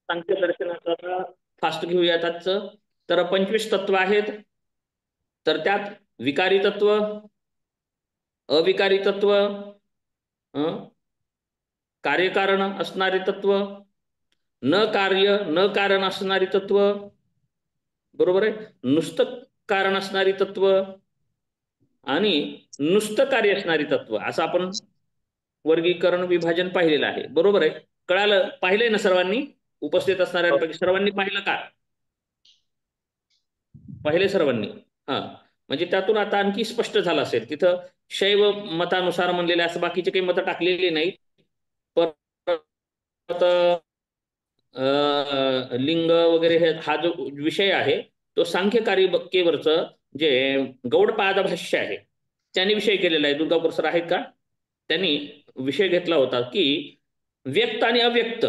सांख्य दर्शनाचा फास्ट घेऊयात आजचं. तर 25 तत्व आहेत. तर त्यात विकारी तत्व, अविकारी तत्व, कार्यकारण असणारे तत्व, न कार्य न कारण असणारी तत्व, बरोबर आहे, नुसतं कारण असणारी तत्व आणि नुसतं कार्य असणारी तत्व, असं आपण वर्गीकरण विभाजन पाहिलेलं आहे. बरोबर आहे, कळालं? पाहिलंय ना सर्वांनी? उपस्थित असणाऱ्यांपैकी सर्वांनी पाहिलं का? पाहिले सर्वांनी? हा, म्हणजे त्यातून आता आणखी स्पष्ट झालं असेल. तिथं शैव मतानुसार म्हणलेले असं बाकीचे काही मतं टाकलेली नाहीत. परत लिंग वगैरे हा जो विषय आहे तो सांख्यकारिकेवरचं जे गौडपाद भाष्य आहे त्यांनी विषय केलेला आहे. दुर्गापूर सर आहेत का? त्यांनी विषय घेतला होता की व्यक्त आणि अव्यक्त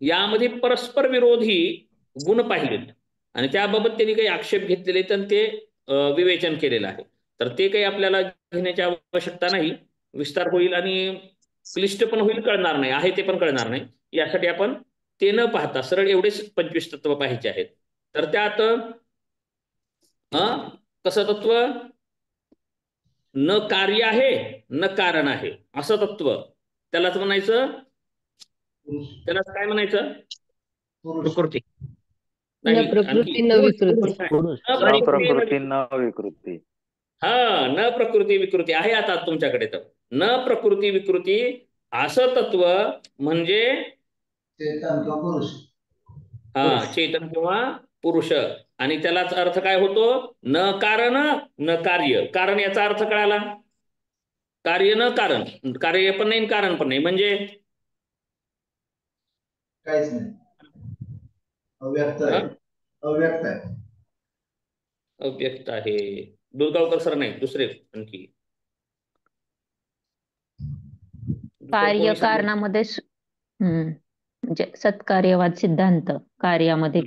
यामध्ये परस्पर विरोधी गुण पाहिले आणि त्याबाबत त्यांनी काही आक्षेप घेतलेले तर ते विवेचन केलेलं आहे. तर ते काही आपल्याला घेण्याची आवश्यकता नाही. विस्तार होईल आणि क्लिष्ट पण होईल, कळणार नाही आहे ते पण कळणार नाही. यासाठी आपण ते न पाहता सरळ एवढेच 25 तत्व पाहायचे आहेत. तर त्यात कसं तत्व? न कार्य आहे न कारण आहे असं तत्व, त्यालाच म्हणायचं, त्यालाच काय म्हणायचं? प्रकृती. न नाही, आणखी प्रकृती न विकृती. न न प्रकृती प्रकृती न विकृती. हा, न प्रकृती विकृती आहे आता तुमच्याकडे. तर न प्रकृती विकृती असं तत्व म्हणजे चेतन किंवा पुरुष. हा, चेतन किंवा पुरुष. आणि त्यालाच अर्थ काय होतो? न कारण न कार्य. कारण याचा अर्थ कळाला? कार्य न कारण, कार्य पण नाही कारण पण नाही, म्हणजे काहीच नाही, अव्यक्त आहे. अव्यक्त आहे, अव्यक्त आहे. दुर्गावकर सर नाही, दुसरे आणखी कार्य कारणामध्ये म्हणजे सत्कार्यवाद सिद्धांत कार्यामध्ये.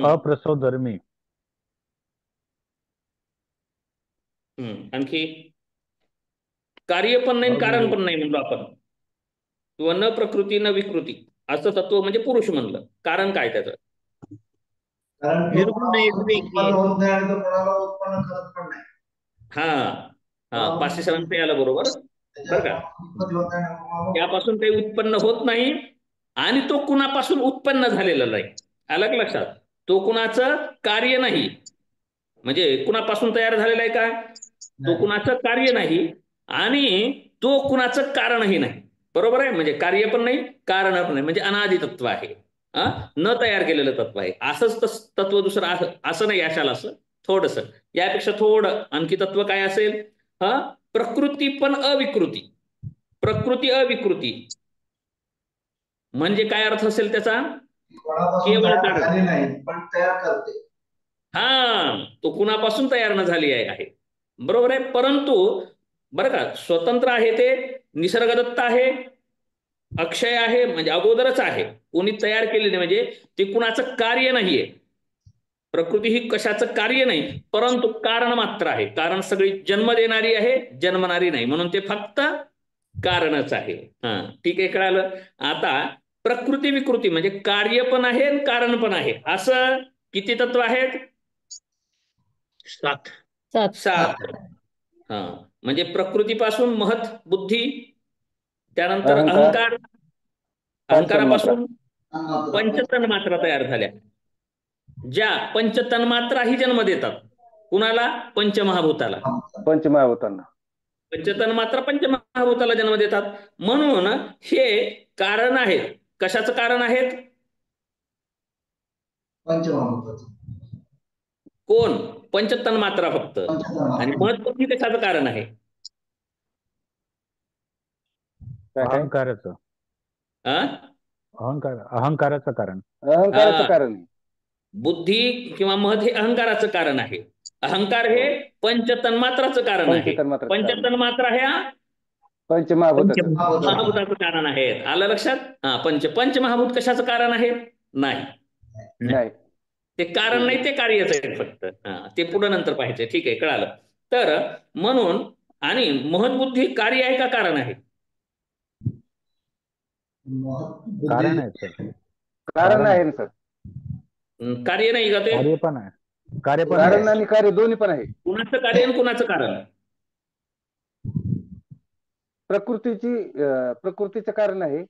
अप्रसवधर्मी. आणखी कार्य पण नाही कारण पण नाही म्हणलो आपण. किंवा न प्रकृती न विकृती असं तत्व म्हणजे पुरुष म्हणलं. कारण काय त्याचं? कारण उत्पन्न होत नाही आणि तो कोणाला उत्पन्न करत पण नाही. हा, पाचशे सरांचं याला बरोबर बरं का. त्यापासून काही उत्पन्न होत नाही आणि तो कुणापासून उत्पन्न झालेला नाही. अलग लक्षात, तो कुणाचं कार्य नाही. म्हणजे कुणापासून तयार झालेला आहे का? तो कुणाचं कार्य नाही आणि तो कुणाचं कारणही नाही. बरोबर आहे, म्हणजे कार्य पण नाही कारण पण नाही, म्हणजे अनादि तत्व आहे. न तयार केलेलं तत्व आहे. असंच तत्व दुसरं असं नाही अशाला, असं थोडस यापेक्षा थोडं आणखी तत्व काय असेल? प्रकृती पण अविकृती. प्रकृती अविकृती म्हणजे काय अर्थ असेल त्याचा? केवळ कारण नाही पण तयार करते. तो कुणापासून तयार न झाली आहे. बरोबर आहे, परंतु बरं का, स्वतंत्र आहे, ते निसर्गदत्त आहे, अक्षय आहे, म्हणजे अगोदरच आहे, कोणी तयार केलेले, म्हणजे ते कुणाचं कार्य नाहीये. प्रकृती ही कशाचं कार्य नाही, परंतु कारण मात्र आहे. कारण सगळी जन्म देणारी आहे, जन्मणारी नाही, म्हणून ते फक्त कारणच आहे. ठीक आहे, कळालं? आता प्रकृती विकृती म्हणजे कार्य पण आहे कारण पण आहे, असं किती तत्व आहेत? 7. 7. म्हणजे प्रकृतीपासून महत बुद्धी, त्यानंतर अहंकार, अहंकारापासून पंचतन्मात्रा तयार झाल्या, ज्या पंचतन्मात्राही जन्म देतात. कुणाला? पंचमहाभूताला. पंचमहाभूतांना. पंचतन्मात्रा पंचमहाभूताला जन्म देतात. म्हणून हे कारण आहेत. कशाचं कारण आहेत? पंचमहाभूताचं. कोण? पंचतन्मात्रा फक्त. आणि महत्त्वाची कशाचं कारण आहे? अहंकाराचं. अहंकाराचं कारण. अहंकाराचं कारण. बुद्धी किंवा महत हे अहंकाराचं कारण आहे. अहंकार हे पंचतन्मात्राचं कारण आहे. पंचतन्मात्रा ह्या पंचमहाभूताचं कारण आहे. आलं लक्षात? पंचमहाभूत कशाचं कारण आहे? नाही, ते कारण नाही, ते कार्यच आहे फक्त. ते पुढे नंतर पाहिजे. ठीक आहे, कळालं? तर म्हणून आणि महत्बुद्धी कार्य आहे का कारण आहे? कारण आहे सर. कारण आहे ना सर. कार्य नाही का ते? कार्य पण आहे. कार्य पण आहे. कारण आणि कार्य दोन्ही पण आहे. कुणाचं कार्य आणि कुणाचं कारण? प्रकृतीचं कारण आहे.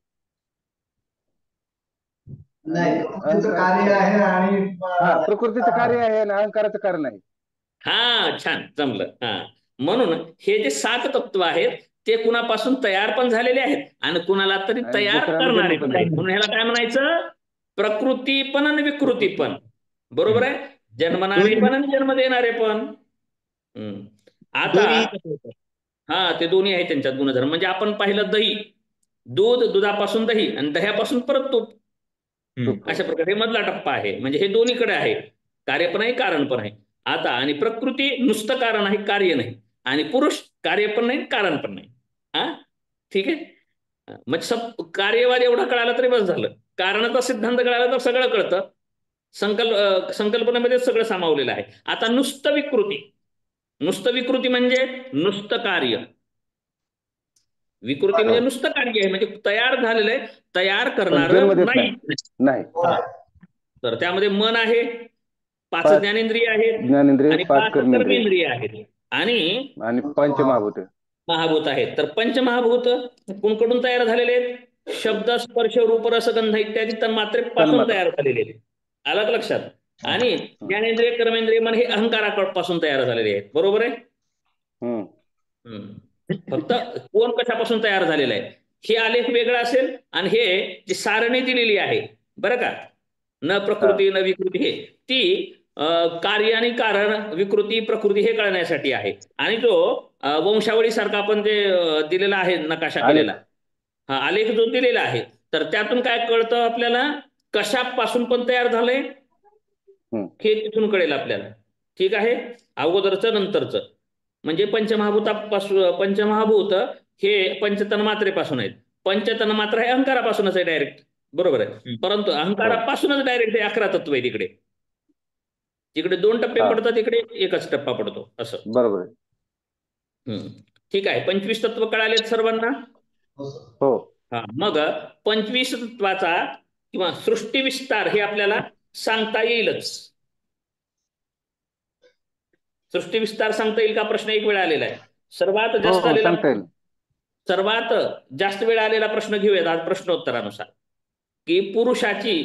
नाही, प्रकृतीचं कार्य आहे आणि प्रकृतीचं कार्य आहे आणि अहंकाराचं कारण आहे. हा, छान जमलं. हा, म्हणून हे जे 7 तत्व आहेत ते कुणापासून तयार पण झालेले आहेत आणि कुणाला तरी आणि तयार दुसऱ्याला करणारे जन्म पण पण आहेत. आहे. म्हणून ह्याला काय म्हणायचं? प्रकृती पण आणि विकृती पण. बरोबर आहे? जन्मणारे पण आणि जन्म देणारे पण. आता हा, ते दोन्ही आहेत त्यांच्यात गुणधर्म. म्हणजे आपण पाहिलं दही, दूध, दुधापासून दही आणि दह्यापासून परत तूप. अशा प्रकारे मधला टप्पा आहे. म्हणजे हे दोन्हीकडे आहे, कार्य पण आहे, कारण पण आहे. आता आणि प्रकृती नुसतं कारण आहे, कार्य नाही. आणि पुरुष कार्य पण नाही, कारण पण नाही. हा, ठीक आहे. म्हणजे कार्यवाद एवढा कळाला तरी बस झालं. कारणाचा सिद्धांत कळाला तर सगळं कळतं. संकल्पनेमध्ये सगळं सामावलेलं आहे. आता नुसतं विकृती म्हणजे नुसतं कार्य. विकृती म्हणजे नुसतं कार्य आहे, म्हणजे तयार झालेलं आहे, तयार पण करणार जन्म देत नाही. नाही. तर त्यामध्ये मन आहे, 5 5 ज्ञानेंद्रिय आहेत ज्ञानेंद्रिय, आणि 5 5 कर्मेंद्रिय कर्मेंद्रिय आहेत आणि आणि पंचमहाभूत. महाभूत आहेत. तर पंचमहाभूत कोणकडून तयार झालेले आहेत? शब्द, स्पर्श, रूप, रस, गंध इत्यादी तन्मात्रेपासून तन्मात्रा. तयार झालेले आहेत. आलं का लक्षात? आणि ज्ञानेंद्रिय, कर्मेंद्रिय, मन हे अहंकारापासून तयार झालेले आहेत. बरोबर आहे? फक्त कोण कशापासून तयार झालेला आहे हे आलेख वेगळा असेल आणि हे जी सारणी दिलेली आहे बरं का, न प्रकृती न विकृती, हे ती कार्य आणि कारण, विकृती, प्रकृती हे कळण्यासाठी आहे. आणि जो वंशावळी सारखा आपण जे दिलेला आहे नकाशा केलेला, हा आलेख जो दिलेला आहे, तर त्यातून काय कळतं आपल्याला? कशापासून पण तयार झालंय हे तिथून कळेल आपल्याला. ठीक आहे. अगोदरचं नंतरचं म्हणजे पंचमहाभूत हे पंचतन्मात्रेपासून आहेत. पंचतन्मात्रा हे अहंकारापासूनच आहे डायरेक्ट. बरोबर आहे. परंतु अहंकारापासूनच डायरेक्ट 11 तत्व आहे तिकडे. तिकडे 2 टप्पे पडतात, इकडे एकच टप्पा पडतो असं. बरोबर आहे. ठीक आहे. 25 तत्व कळालेत सर्वांना? हो. हा, मग 25 तत्वाचा किंवा सृष्टी विस्तार हे आपल्याला सांगता येईलच. सृष्टी विस्तार सांगता येईल का प्रश्न एक वेळ आलेला आहे. सर्वात जास्त वेळ आलेला प्रश्न घेऊयात आज प्रश्नोत्तरानुसार, की पुरुषाची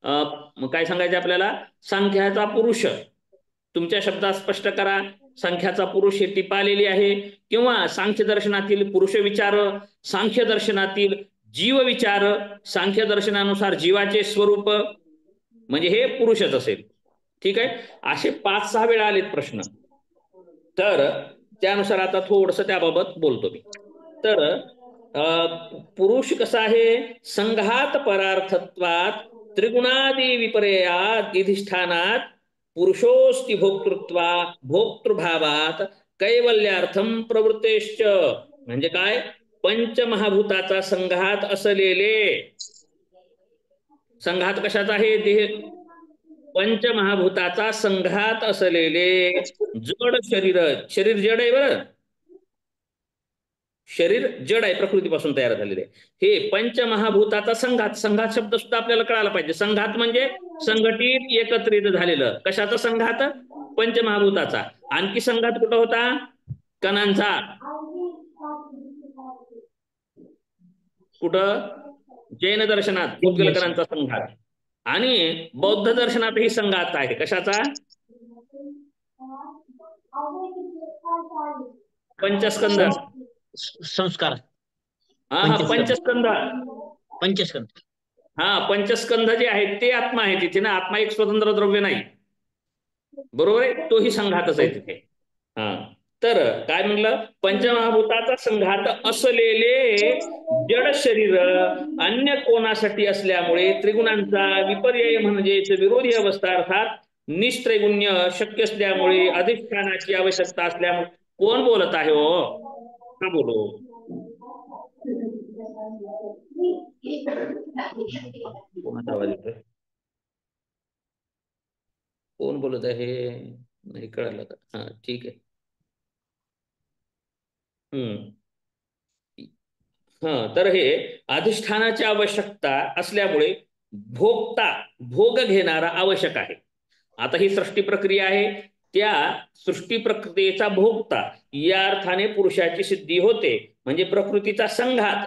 काय सांगायचे आपल्याला? संख्याचा पुरुष. तुमच्या शब्दात स्पष्ट करा. संख्याचा पुरुष हे टिपा आलेली आहे किंवा सांख्य दर्शनातील पुरुष विचार, सांख्य दर्शनातील जीव विचार, सांख्य दर्शनानुसार जीवाचे स्वरूप म्हणजे हे पुरुषच असेल. ठीक आहे. असे 5-6 वेळा आलेत प्रश्न. तर त्यानुसार आता थोडंसं त्याबाबत बोलतो मी. तर पुरुष कसा आहे? संघात परार्थत्वात त्रिगुणादी विपर्यात अधिष्ठानात पुरुषोस्ति भोक्तृभावात कैवल्यार्थम प्रवृत्तेश्च. म्हणजे काय? पंचमहाभूताचा संघात असलेले. संघात कशाचा आहे? देह. पंचमहाभूताचा संघात असलेले जड शरीर. शरीर जड आहे बरं. शरीर जड आहे, प्रकृतीपासून तयार झालेले. हे पंचमहाभूताचा संघात. संघात शब्द सुद्धा आपल्याला कळायला पाहिजे. संघात म्हणजे संघटित, एकत्रित झालेलं. कशाचा संघात? पंचमहाभूताचा. आणखी संघात कुठं होता? कणांचा. कुठं? जैन दर्शनात पुद्गलकरांचा संघात. आणि बौद्ध दर्शनातही संघात आहे. कशाचा? पंचस्कंद. संस्कार. हा, पंचस्कंद. हा, पंचस्कंद जे आहेत ते आत्मा आहे तिथे ना. आत्मा एक स्वतंत्र द्रव्य नाही. बरोबर आहे. तोही संघातच आहे तिथे. हा, तर काय म्हणलं? पंचमहाभूताचा संघात असलेले जड शरीर अन्य कोणासाठी असल्यामुळे त्रिगुणांचा विपर्यय म्हणजेच विरोधी अवस्था अर्थात निस्त्रैगुण्य शक्य असल्यामुळे अधिष्ठानाची आवश्यकता असल्यामुळे. कोण बोलत आहे हो? का बोलू? कोणाचा आवाज येतोय? कोण बोलत आहे? नाही कळालं का? हा, ठीक आहे. तर हे अधिष्ठानाची आवश्यकता असल्यामुळे भोग घेणारा आवश्यक आहे. आता ही सृष्टी प्रक्रिया आहे, त्या सृष्टी प्रक्रियेचा भोगता या अर्थाने पुरुषाची सिद्धी होते. म्हणजे प्रकृतीचा संघात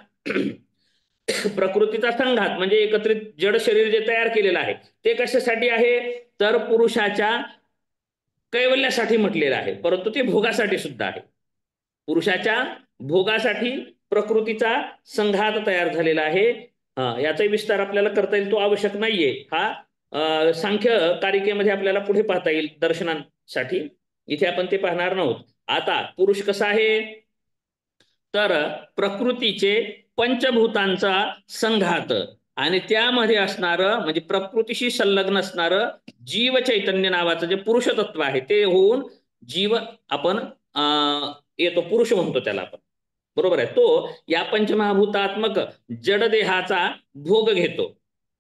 प्रकृतीचा संघात म्हणजे एकत्रित जड शरीर जे तयार केलेलं आहे ते कशासाठी आहे, तर पुरुषाच्या कैवल्यासाठी म्हटलेलं आहे, परंतु ते भोगासाठी सुद्धा आहे. पुरुषाच्या भोगासाठी प्रकृतीचा संघात तयार झालेला आहे. याचा विस्तार आपल्याला करता येईल, तो आवश्यक नाहीये. हा सांख्य कारिकेमध्ये आपल्याला पुढे पाहता येईल दर्शनासाठी, इथे आपण ते पाहणार नाहोत. आता पुरुष कसा आहे, तर प्रकृतीचे पंचभूतांचा संघात आणि त्यामध्ये असणारं म्हणजे प्रकृतीशी संलग्न असणारं जीव चैतन्य नावाचं जे पुरुष तत्व आहे ते होऊन जीव आपण येतो, पुरुष म्हणतो त्याला आपण, बरोबर आहे. तो या पंचमहाभूतात्मक जडदेहाचा भोग घेतो.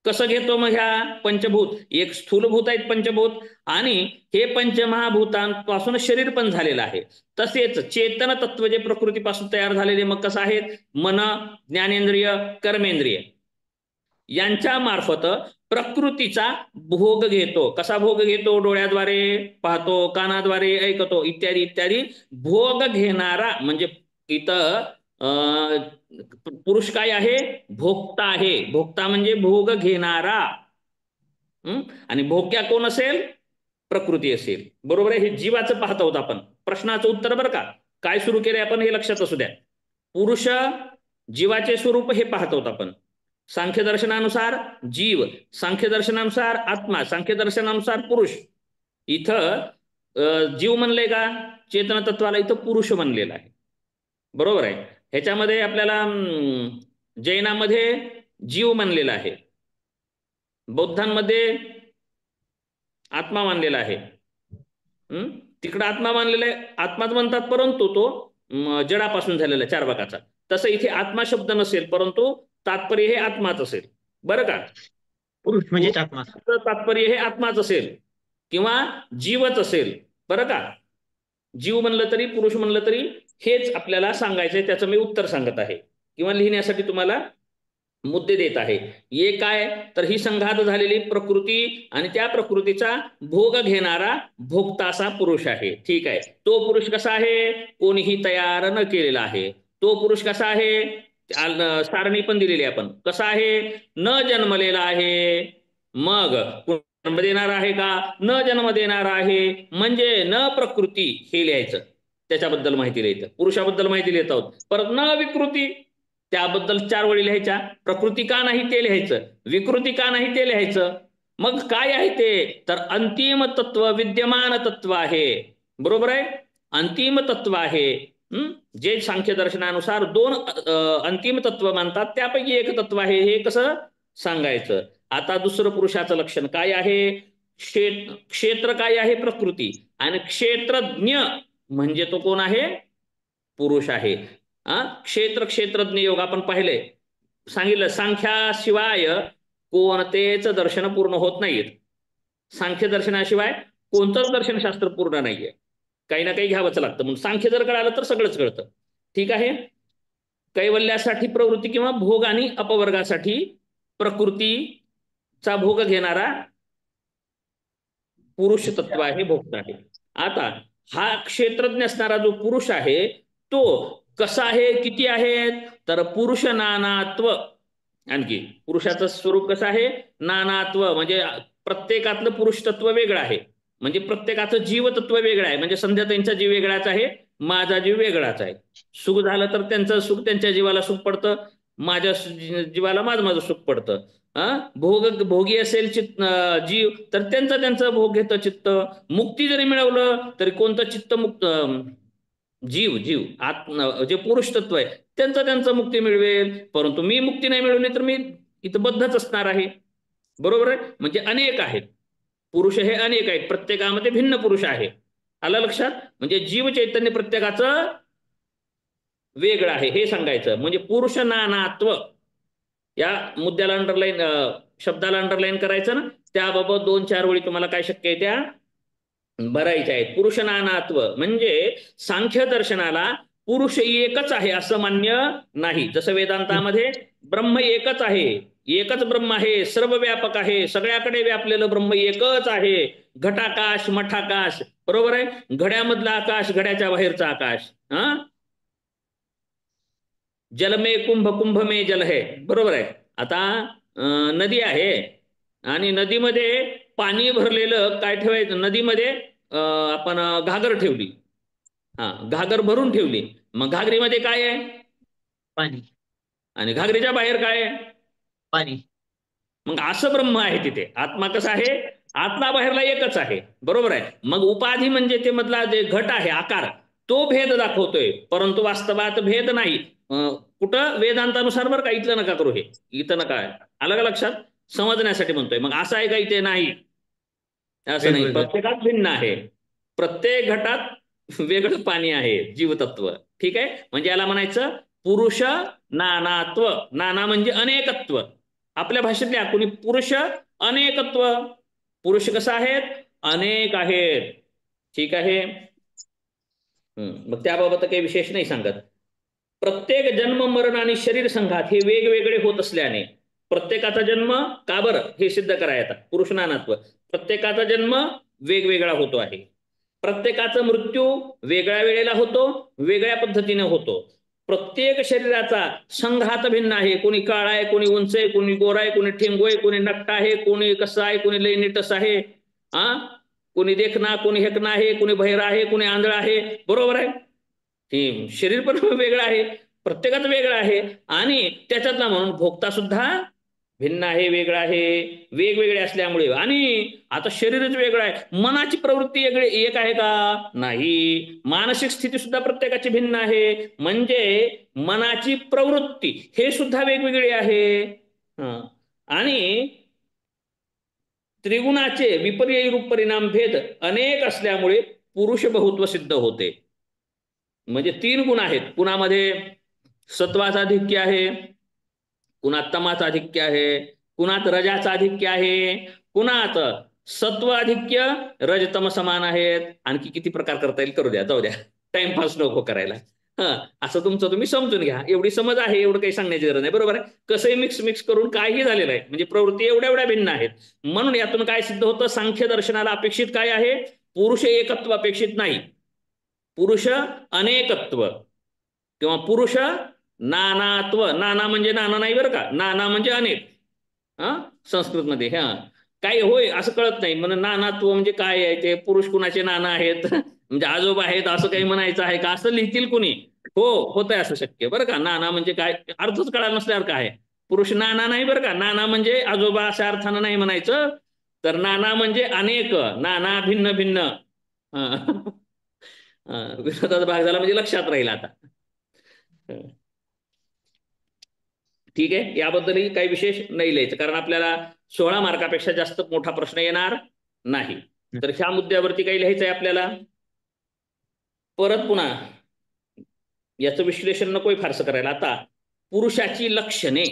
कसं घेतो मग? ह्या पंचभूत, एक स्थूलभूत आहेत पंचभूत, आणि हे पंचमहाभूतांपासून शरीर पण झालेलं आहे. तसेच चेतन तत्व जे प्रकृतीपासून तयार झालेले मग कसं आहेत, मन, ज्ञानेंद्रिय, कर्मेंद्रिय यांच्या मार्फत प्रकृतीचा भोग घेतो. कसा भोग घेतो? डोळ्याद्वारे पाहतो, कानाद्वारे ऐकतो, इत्यादी इत्यादी भोग घेणारा म्हणजे इथं पुरुष काय आहे? भोक्ता आहे. भोक्ता म्हणजे भोग घेणारा. आणि भोग्या कोण असेल? प्रकृती असेल, बरोबर आहे. हे जीवाचं पाहत आहोत आपण. प्रश्नाचं उत्तर बरं का, काय सुरू केलंय आपण हे लक्षात असू द्या. पुरुष जीवाचे स्वरूप हे पाहत आहोत आपण. सांख्य दर्शनानुसार जीव, सांख्य दर्शनानुसार आत्मा, सांख्य दर्शनानुसार पुरुष. इथं जीव म्हणले का चेतन तत्वाला, इथं पुरुष म्हणलेला आहे, बरोबर आहे. ह्याच्यामध्ये आपल्याला जैनामध्ये जीव मानलेला आहे, बौद्धांमध्ये आत्मा मानलेला आहे. तिकडं आत्मा मानलेला आहे, आत्माच म्हणतात, परंतु तो जडापासून झालेला आहे, चार भागाचा. तसं इथे आत्मा शब्द नसेल, परंतु तात्पर्य हे आत्माच असेल, बरं का. पुरुष म्हणजे आत्मा, तात्पर्य हे आत्माच असेल किंवा जीवच असेल, बरं का. जीव म्हणलं तरी पुरुष म्हणलं तरी हेच आपल्याला सांगायचंय, त्याचं मी उत्तर सांगत आहे किंवा लिहिण्यासाठी तुम्हाला मुद्दे देत आहे. हे काय, तर ही संघात झालेली प्रकृती आणि त्या प्रकृतीचा भोग घेणारा भोक्ता असा पुरुष आहे. ठीक आहे. तो पुरुष कसा आहे? कोणीही तयार न केलेला आहे. तो पुरुष कसा आहे? सारणी पण दिलेली आपण. कसा आहे? न जन्मलेला आहे. मग जन्म देणार आहे का? न जन्म देणार आहे म्हणजे न प्रकृती, हे लिहायचं. त्याच्याबद्दल माहिती लिहायचं. पुरुषाबद्दल माहिती लिहित आहोत. परत न विकृती, त्याबद्दल 4 वळी लिहायच्या. प्रकृती का नाही ते लिहायचं, विकृती का नाही ते लिहायचं. मग काय आहे ते, तर अंतिम तत्व विद्यमान तत्व आहे, बरोबर आहे. अंतिम तत्व आहे. जे सांख्य दर्शनानुसार 2 अंतिम तत्व मानतात, त्यापैकी एक तत्व आहे. हे कसं सांगायचं. आता दुसरं पुरुषाचं लक्षण काय आहे? क्षेत्र काय आहे? प्रकृती. आणि क्षेत्रज्ञ म्हणजे तो कोण आहे? पुरुष आहे. क्षेत्रज्ञ योग आपण पाहिले, सांगितलं सांख्याशिवाय कोणतेच दर्शन पूर्ण होत नाहीत. सांख्य दर्शनाशिवाय कोणतंच दर्शनशास्त्र पूर्ण नाहीये, काही ना काही घ्यावंच लागतं. म्हणून सांख्य जर कळालं तर सगळंच कळतं. ठीक आहे. कैवल्यासाठी प्रवृत्ती किंवा भोग आणि अपवर्गासाठी प्रकृतीचा भोग घेणारा पुरुष तत्व आहे, भोक्ता आहे. आता हा क्षेत्रज्ञ असणारा जो पुरुष आहे तो कसा आहे, किती आहेत, तर पुरुष नानात्व. आणखी पुरुषाचं स्वरूप कसं आहे? नानात्व म्हणजे प्रत्येकातलं पुरुष तत्व वेगळं आहे, म्हणजे प्रत्येकाचं जीव तत्व वेगळं आहे. म्हणजे समजा त्यांचा जीव वेगळाच आहे, माझा जीव वेगळाच आहे. सुख झालं तर त्यांचं सुख त्यांच्या जीवाला सुख पडतं, माझ्या जीवाला माझं सुख पडतं. भोगी असेल जीव तर त्यांचा भोग घेतं चित्त. मुक्ती जरी मिळवलं तरी कोणतं चित्त मुक्त, जीव जे पुरुष तत्व आहे त्यांचं मुक्ती मिळवेल. परंतु मी मुक्ती नाही मिळवली तर मी इथं बद्धच असणार आहे, बरोबर आहे. म्हणजे अनेक आहेत पुरुष, हे अनेक आहेत, प्रत्येकामध्ये भिन्न पुरुष आहे. आलं लक्षात. म्हणजे जीव चैतन्य प्रत्येकाचं वेगळं आहे हे सांगायचं. म्हणजे पुरुष नानात्व या मुद्द्याला अंडरलाईन, शब्दाला अंडरलाईन करायचं ना. त्याबाबत 2-4 वळी तुम्हाला काय शक्य आहे त्या भरायच्या आहेत. पुरुष नानात्व म्हणजे सांख्य दर्शनाला पुरुष एकच आहे असं मान्य नाही. जसं वेदांतामध्ये ब्रह्म एकच आहे, एकच ब्रह्म आहे, सर्व व्यापक आहे, सगळ्याकडे व्यापलेलं ब्रह्म एकच आहे. घटाकाश मठाकाश, बरोबर आहे. घड्यामधलं आकाश, घड्याच्या बाहेरचं आकाश. जल में कुंभ, कुंभ में जल है, बरोबर आहे. आता नदी आहे आणि नदीमध्ये पाणी भरलेलं काय ठेवायचं, नदीमध्ये आपण घागर ठेवली, घागर भरून ठेवली, मग घागरीमध्ये काय आहे, पाणी, आणि घागरीच्या बाहेर काय आहे, पाणी. मग असं ब्रह्म आहे तिथे. आत्मा कसा आहे, आतला बाहेरला एकच आहे, बरोबर आहे. मग उपाधी म्हणजे ते मधला जे घट आहे, आकार, तो भेद दाखवतोय, परंतु वास्तवात भेद नाही. कुठं, वेदांतानुसार बरं का, इथलं नका करू, हे इथं नका, आलं का लक्षात, समजण्यासाठी म्हणतोय. मग असं आहे का इथे, नाही असं नाही, प्रत्येकात भिन्न आहे, प्रत्येक घटात वेगळं पाणी आहे, जीवतत्व. ठीक आहे, म्हणजे याला म्हणायचं पुरुष नानात्व. नाना म्हणजे अनेकत्व. आपल्या भाषेतल्या कोणी पुरुष अनेकत्व, पुरुष कसं आहेत, अनेक आहेत. ठीक आहे, मग त्याबाबत काही विशेष नाही सांगत. प्रत्येक जन्म मरण आणि शरीर संघात हे वेगवेगळे होत असल्याने प्रत्येकाचा जन्म का बरं हे सिद्ध करायचा. पुरुष नानात्व, प्रत्येकाचा जन्म वेगवेगळा होतो आहे, प्रत्येकाचा मृत्यू वेगळ्या वेळेला होतो, वेगळ्या पद्धतीने होतो. प्रत्येक शरीराचा संघात भिन्न आहे. कोणी काळा आहे, कोणी उंच आहे, कोणी गोरा आहे, कोणी ठेंगू आहे, कोणी नकटा आहे, कोणी कसं आहे, कोणी लय नीटस आहे, कोणी देखना, कोणी हेकना आहे, कोणी बहिरा आहे, कोणी आंधळा आहे, बरोबर आहे. ते शरीर पण वेगळं आहे, प्रत्येकाचं वेगळं आहे, आणि त्याच्यातला म्हणून भोगता सुद्धा भिन्न आहे, वेगळा आहे. वेगवेगळे असल्यामुळे, आणि आता शरीरच वेगळं आहे, मनाची प्रवृत्ती एक आहे का, नाही. मानसिक स्थिती सुद्धा प्रत्येकाची भिन्न आहे, म्हणजे मनाची प्रवृत्ती हे सुद्धा वेगवेगळे आहे. आणि त्रिगुणाचे विपर्ययी रूप परिणाम भेद अनेक असल्यामुळे पुरुष बहुत्व सिद्ध होते. म्हणजे 3 गुण आहेत, कुणामध्ये सत्वाचा आधिक्य आहे, कुणात तमाचा आधिक्य आहे, कुणात रजाचा आधिक्य आहे, कुणात सत्व आधिक्य रजतम समान आहेत. आणखी किती प्रकार करता येईल करू द्या, जाऊ द्या, टाइमपास नको करायला. असं तुमचं तुम्ही समजून घ्या, एवढी समज आहे, एवढं काही सांगण्याची गरज नाही, बरोबर आहे. कसंही मिक्स करून काही झालेलं आहे, म्हणजे प्रवृत्ती एवढ्या भिन्न आहेत. म्हणून यातून काय सिद्ध होतं, सांख्य दर्शनाला अपेक्षित काय आहे, पुरुष एकत्व अपेक्षित नाही, पुरुष अनेकत्व किंवा पुरुष नानात्व. नाना म्हणजे नाना नाही बरं का, नाना म्हणजे अनेक. संस्कृतमध्ये काय होय असं कळत नाही, म्हणून नानात्व म्हणजे काय आहे, ते पुरुष कुणाचे नाना आहेत, म्हणजे आजोबा आहेत असं काही म्हणायचं आहे का, असं लिहितील कुणी. हो, होत आहे असं शक्य, बरं का. नाना म्हणजे काय, अर्थच कळायला नसल्यावर काय, पुरुष नाना नाही बरं का. नाना म्हणजे आजोबा अशा अर्थानं नाही म्हणायचं, तर नाना म्हणजे अनेक, नाना भिन्न भिन्न. विरोधाचा भाग झाला म्हणजे लक्षात राहील आता. ठीक आहे, याबद्दलही काही विशेष नाही लिहायचं, कारण आपल्याला 16 मार्कापेक्षा जास्त मोठा प्रश्न येणार नाही. तर ह्या मुद्द्यावरती काही लिहायचं आहे आपल्याला. परत पुन्हा याचं विश्लेषण नकोय फारसं करायला. आता पुरुषाची लक्षणे,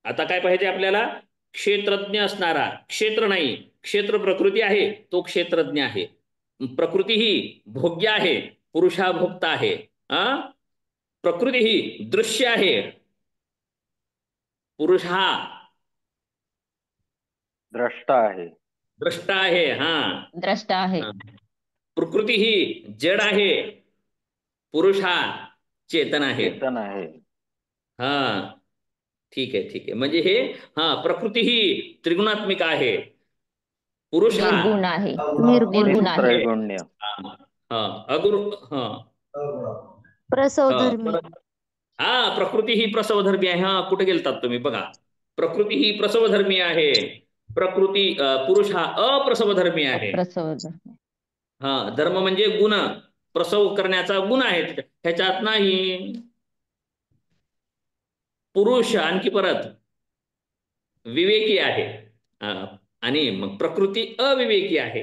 आता काय पाहिजे आपल्याला, क्षेत्रज्ञ असणारा, क्षेत्र नाही, क्षेत्र प्रकृती आहे, तो क्षेत्रज्ञ आहे. प्रकृती ही भोग्य आहे, पुरुष हा भोक्ता आहे. प्रकृती ही दृश्य आहे, पुरुष हा द्रष्टा आहे. द्रष्टा आहे. द्रष्टा आहे. प्रकृती ही जड आहे, पुरुष हा चेतन आहे. चेतन आहे. ठीक आहे. म्हणजे हे प्रकृती ही त्रिगुणात्मिक आहे, पुरुष हा निर्गुण आहे, निर्गुण आहे, त्रैगुण्य. प्रसवधर्मी. प्रकृती ही प्रसवधर्मी आहे. कुठे गेलतात तुम्ही, बघा, प्रकृती ही प्रसवधर्मी आहे, प्रकृती पुरुष हा अप्रसवधर्मी आहे. धर्म म्हणजे गुण, प्रसव करण्याचा गुण आहे ह्याच्यात नाही. पुरुष आणखी परत विवेकी आहे, आणि मग प्रकृती अविवेकी आहे.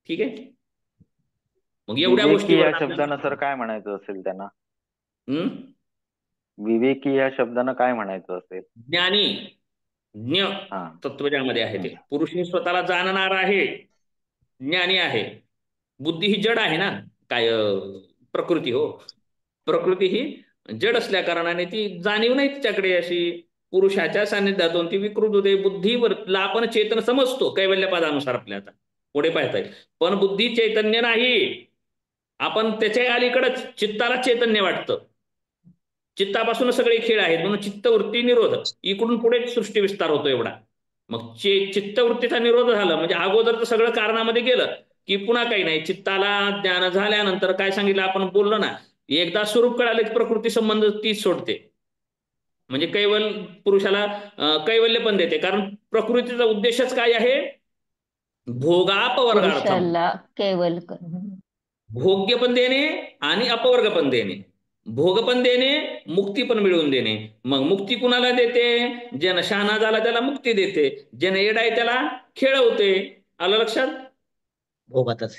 ठीक आहे, मग एवढ्या गोष्टी या शब्दानं सर काय म्हणायचं असेल त्यांना, विवेकी या शब्दानं काय म्हणायचं असेल, ज्ञानी, ज्ञ तत्व ज्यामध्ये आहे ते. पुरुष हे स्वतःला जाणणार आहे, ज्ञानी आहे. बुद्धी ही जड आहे ना, काय प्रकृती हो. प्रकृती ही जड असल्या कारणाने ती जाणीव नाही तिच्याकडे अशी. पुरुषाच्या सान्निध्यातून ती विकृत होते. बुद्धीवरला आपण चेतन समजतो कैवल्यपदानुसार आपल्या आता पुढे पाहता येईल, पण बुद्धी चैतन्य नाही. आपण त्याच्या अलीकडच चित्ताला चैतन्य वाटतं. चित्तापासूनच सगळे खेळ आहेत, म्हणून चित्तवृत्ती निरोध, इकडून पुढे सृष्टी विस्तार होतो एवढा. मग चित्तवृत्तीचा निरोध झाला म्हणजे अगोदर सगळं कारणामध्ये गेलं की पुन्हा काही नाही. चित्ताला ज्ञान झाल्यानंतर काय सांगितलं आपण बोललो ना, एकदा स्वरूप कळालं की प्रकृती संबंध तीच सोडते. म्हणजे कैवल्य पुरुषाला कैवल्य पण देते, कारण प्रकृतीचा उद्देशच काय आहे, भोगापवर्गार्थम, पुरुषाला केवल भोग्य पण देणे आणि अपवर्ग पण देणे, भोग पण देणे, मुक्ती पण मिळवून देणे. मग मुक्ती कुणाला देते, ज्यानं शहाणा झाला त्याला मुक्ती देते, ज्यानं येडा आहे त्याला खेळवते. आलं लक्षात? भोगातच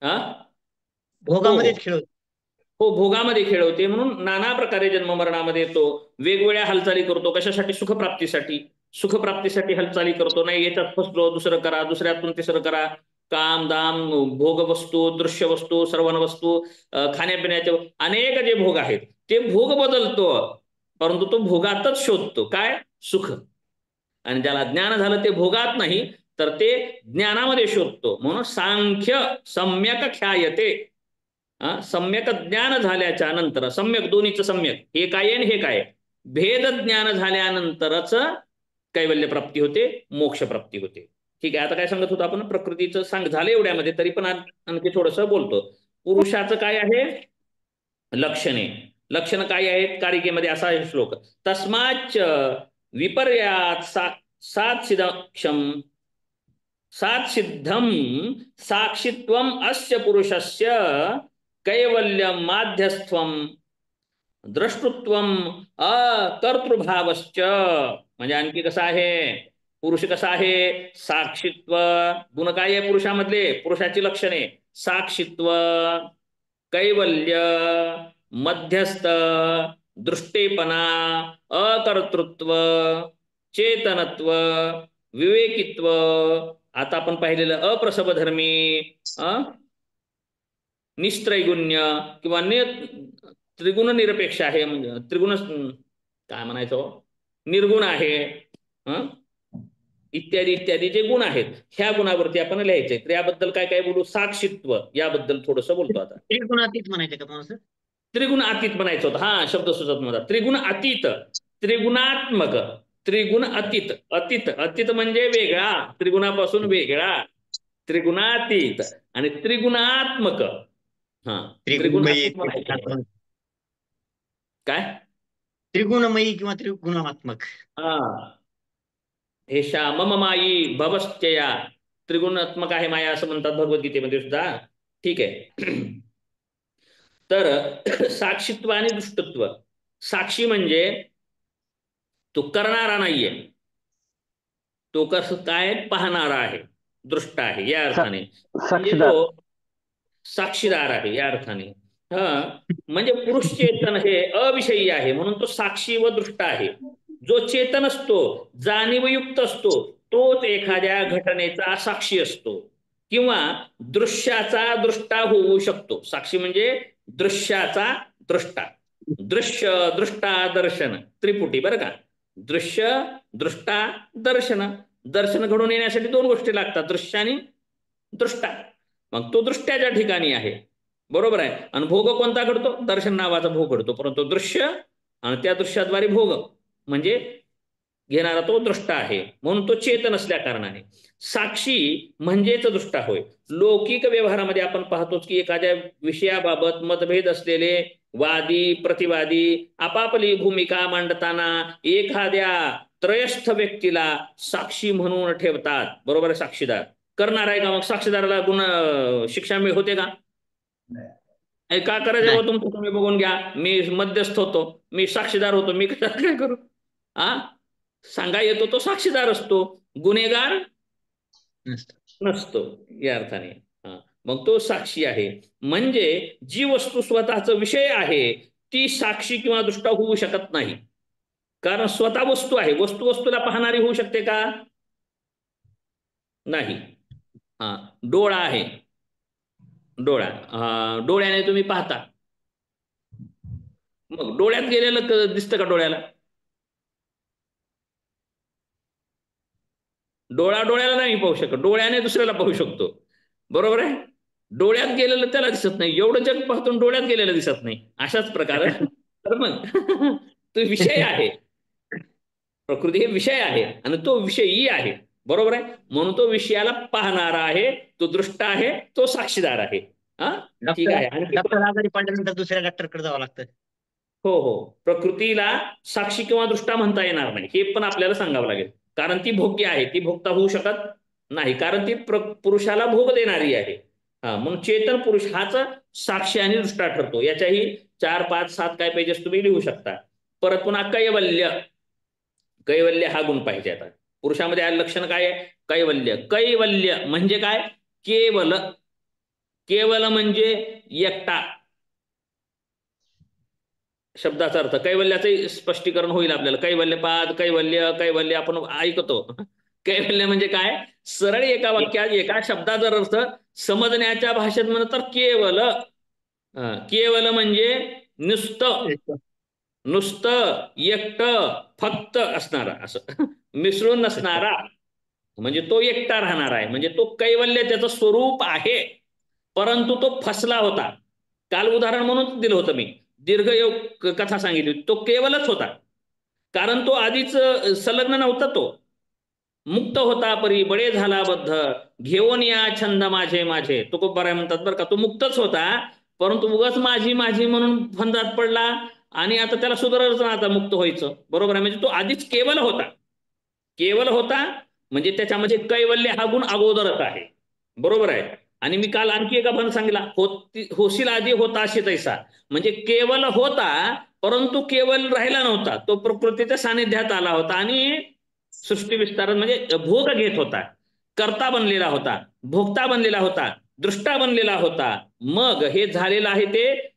हा, भोगामध्येच खेळ होतो. हो, भोगामध्ये खेळवते. म्हणून नाना प्रकारे जन्ममरणामध्ये येतो, वेगवेगळ्या हालचाली करतो. कशासाठी, सुखप्राप्तीसाठी. सुखप्राप्तीसाठी हालचाली करतो. नाही याच्यात फसलो, दुसरं करा, दुसऱ्यातून तिसरं करा. काम दाम, भोग वस्तू, दृश्य वस्तू, श्रवण वस्तू, खाण्यापिण्याचे अनेक जे भोग आहेत ते भोग बदलतो, परंतु तो भोगातच शोधतो काय, सुख. आणि ज्याला ज्ञान झालं ते भोगात नाही तर ते ज्ञानामध्ये शोधतो. म्हणून सांख्य सम्यक ख्यायते. सम्यक ज्ञान झाल्याच्या नंतर, सम्यक दोन्हीचं सम्यक, हे काय आणि हे काय, भेद ज्ञान झाल्यानंतरच कैवल्य प्राप्ती होते, मोक्ष प्राप्ती होते. ठीक आहे. आता काय सांगत होतो आपण, प्रकृतीचं सांग झालं एवढ्यामध्ये, तरी पण आणखी थोडंसं बोलतो. पुरुषाचं काय आहे, लक्षणे. लक्षण काय आहेत कारिकेमध्ये, असा आहे श्लोक, तस्माच्च विपर्यात सात्सिद्धम साक्षित्वम अस्य पुरुषस्य कैवल्यम माध्यस्थ्वम द्रष्टृत्वम अकर्तृभावश्च. म्हणजे आणखी कसं आहे, पुरुष कसा आहे, साक्षित्व, गुण काय आहे पुरुषामधले, पुरुषाची लक्षणे, साक्षित्व, कैवल्य, मध्यस्थ, दृष्टेपणा, अकर्तृत्व, चेतनत्व, विवेकित्व. आता आपण पाहिलेलं अप्रसवधर्मी, निस्त्रैगुण्य किंवा त्रिगुण निरपेक्ष आहे, म्हणजे त्रिगुण काय म्हणायचं, निर्गुण आहे, इत्यादी इत्यादी जे गुण आहेत, ह्या गुणावरती आपण लिहायचे. तर याबद्दल काय काय बोलू, साक्षित्व याबद्दल थोडस बोलतो आता. त्रिगुणातीत म्हणायचे का तुम्हाला सर? त्रिगुण अतीत म्हणायचं होतं, हा शब्द सुचत नव्हता. त्रिगुण अतीत, त्रिगुणात्मक, त्रिगुण अतीत. अतीत, अतीत म्हणजे वेगळा, त्रिगुणापासून वेगळा, त्रिगुणातीत आणि त्रिगुणात्मक. हा, त्रिगुणमयी काय, त्रिगुणमयी किंवा त्रिगुणात्मक. हा, हे मम माई भवश्चया, त्रिगुणात्मक आहे माया असं म्हणतात भगवद्गीतेमध्ये सुद्धा. ठीक आहे. तर साक्षित्व आणि दृष्टत्व. साक्षी म्हणजे तो करणारा नाहीये, तो कसं काय पाहणारा आहे, दृष्ट आहे या अर्थाने, म्हणजे तो साक्षीदार आहे या अर्थाने. म्हणजे पुरुष चेतन हे अविषयी आहे, म्हणून तो साक्षी व दृष्ट आहे. जो चेतन असतो, जाणीवयुक्त असतो, तोच एखाद्या घटनेचा साक्षी असतो किंवा दृश्याचा दृष्टा होऊ शकतो. साक्षी म्हणजे दृश्याचा दृष्टा. दृश्य, दृष्टा, दर्शन, त्रिपुटी बरं का. दृश्य, दृष्टा, दर्शन. दर्शन घडून येण्यासाठी दोन गोष्टी लागतात, दृश्य आणि दृष्टा. मग तो दृष्ट्याच्या ठिकाणी आहे, बरोबर आहे. आणि भोग कोणता घडतो, दर्शन नावाचा भोग घडतो, परंतु दृश्य आणि त्या दृश्याद्वारे भोग म्हणजे घेणारा तो दृष्टा आहे, म्हणून तो चेतन असल्या कारणाने. साक्षी म्हणजेच दृष्टा होय. लौकिक व्यवहारामध्ये आपण पाहतोच की एखाद्या विषयाबाबत मतभेद असलेले वादी प्रतिवादी आपापली भूमिका मांडताना एखाद्या त्रयस्थ व्यक्तीला साक्षी म्हणून ठेवतात, बरोबर आहे. साक्षीदार करणार आहे का, मग साक्षीदाराला शिक्षा होते का, का करायचं, तुमचं तुम्ही बघून घ्या, मी मध्यस्थ होतो, मी साक्षीदार होतो, मी काय करू. सांगा येतो तो साक्षीदार असतो, गुन्हेगार नसतो या अर्थाने. मग तो साक्षी आहे. म्हणजे जी वस्तू स्वतःचा विषय आहे ती साक्षी किंवा दृष्टा होऊ शकत नाही, कारण स्वतः वस्तू आहे. वस्तू वस्तूला पाहणारी होऊ शकते का, नाही. डोळा आहे, डोळा. डोळ्याने तुम्ही पाहता. मग डोळ्यात गेलेलं दिसतं का डोळ्याला? डोळ्याला नाही पाहू शकत, डोळ्याने दुसऱ्याला पाहू शकतो. बरोबर आहे. डोळ्यात गेलेलं त्याला दिसत नाही, एवढं जग पाहतो डोळ्यात गेलेलं दिसत नाही. अशाच प्रकारे तर मग तो विषय आहे. प्रकृती हे विषय आहे आणि तो विषयी आहे. बरोबर आहे. म्हणून तो विषयाला पाहणारा आहे, तो दृष्ट आहे, तो साक्षीदार आहे. ठीक आहे. आणि डॉक्टर आजारी पडल्यानंतर दुसऱ्या डॉक्टरकडे जावं लागतं. हो. प्रकृतीला साक्षी किंवा दृष्टा म्हणता येणार नाही, हे पण आपल्याला सांगावं लागेल. कारण ती भोग्य आहे, ती भोगता होऊ शकत नाही, कारण ती पुरुषाला भोग देणारी आहे. म्हणून चेतन पुरुष हाच साक्षी आणि दृष्टा ठरतो. याच्याही 4, 5, 7 काय पेजेस तुम्ही लिहू शकता. परत पुन्हा कैवल्य हा गुण पाहिजे. आता पुरुषामध्ये लक्षण काय आहे? कैवल्य म्हणजे काय? केवल म्हणजे एकटा. शब्दाचा अर्थ कैवल्याचं स्पष्टीकरण होईल आपल्याला. कैवल्यपाद, कैवल्य आपण ऐकतो. कैवल्य म्हणजे काय? सरळ एका वाक्यात एका शब्दाचा अर्थ समजण्याच्या भाषेत म्हणत तर केवल म्हणजे नुसतं एकटं फक्त असणारा, असं मिसळून नसणारा, म्हणजे तो एकटा राहणार आहे. म्हणजे तो कैवल्य त्याचं स्वरूप आहे, परंतु तो फसला होता. काल उदाहरण म्हणून दिलं होतं मी, दीर्घ योग कथा सांगितली. तो केवलच होता, कारण तो आधीच संलग्न नव्हता. तो मुक्त होता परी बळे झाला बद्ध, घेऊन या छंद माझे. तो खूप बरं म्हणतात बरं का. तो मुक्तच होता, परंतु उगाच माझी म्हणून फंदात पडला आणि आता त्याला सुधारायचं ना, आता मुक्त व्हायचं. बरोबर आहे. म्हणजे तो आधीच केवल होता म्हणजे त्याच्यामध्ये कैवल्य हा गुण अगोदरच आहे. बरोबर आहे. आणि मी काल आणखी एका पण सांगितला, होशील आधी होता अशी तैसा. म्हणजे केवल होता, परंतु केवल राहिला नव्हता. तो प्रकृतीच्या सानिध्यात आला होता आणि सृष्टी विस्तार म्हणजे भोग घेत होता. कर्ता बनलेला होता, भोगता बनलेला होता, दृष्टा बनलेला होता. मग हे झालेलं आहे ते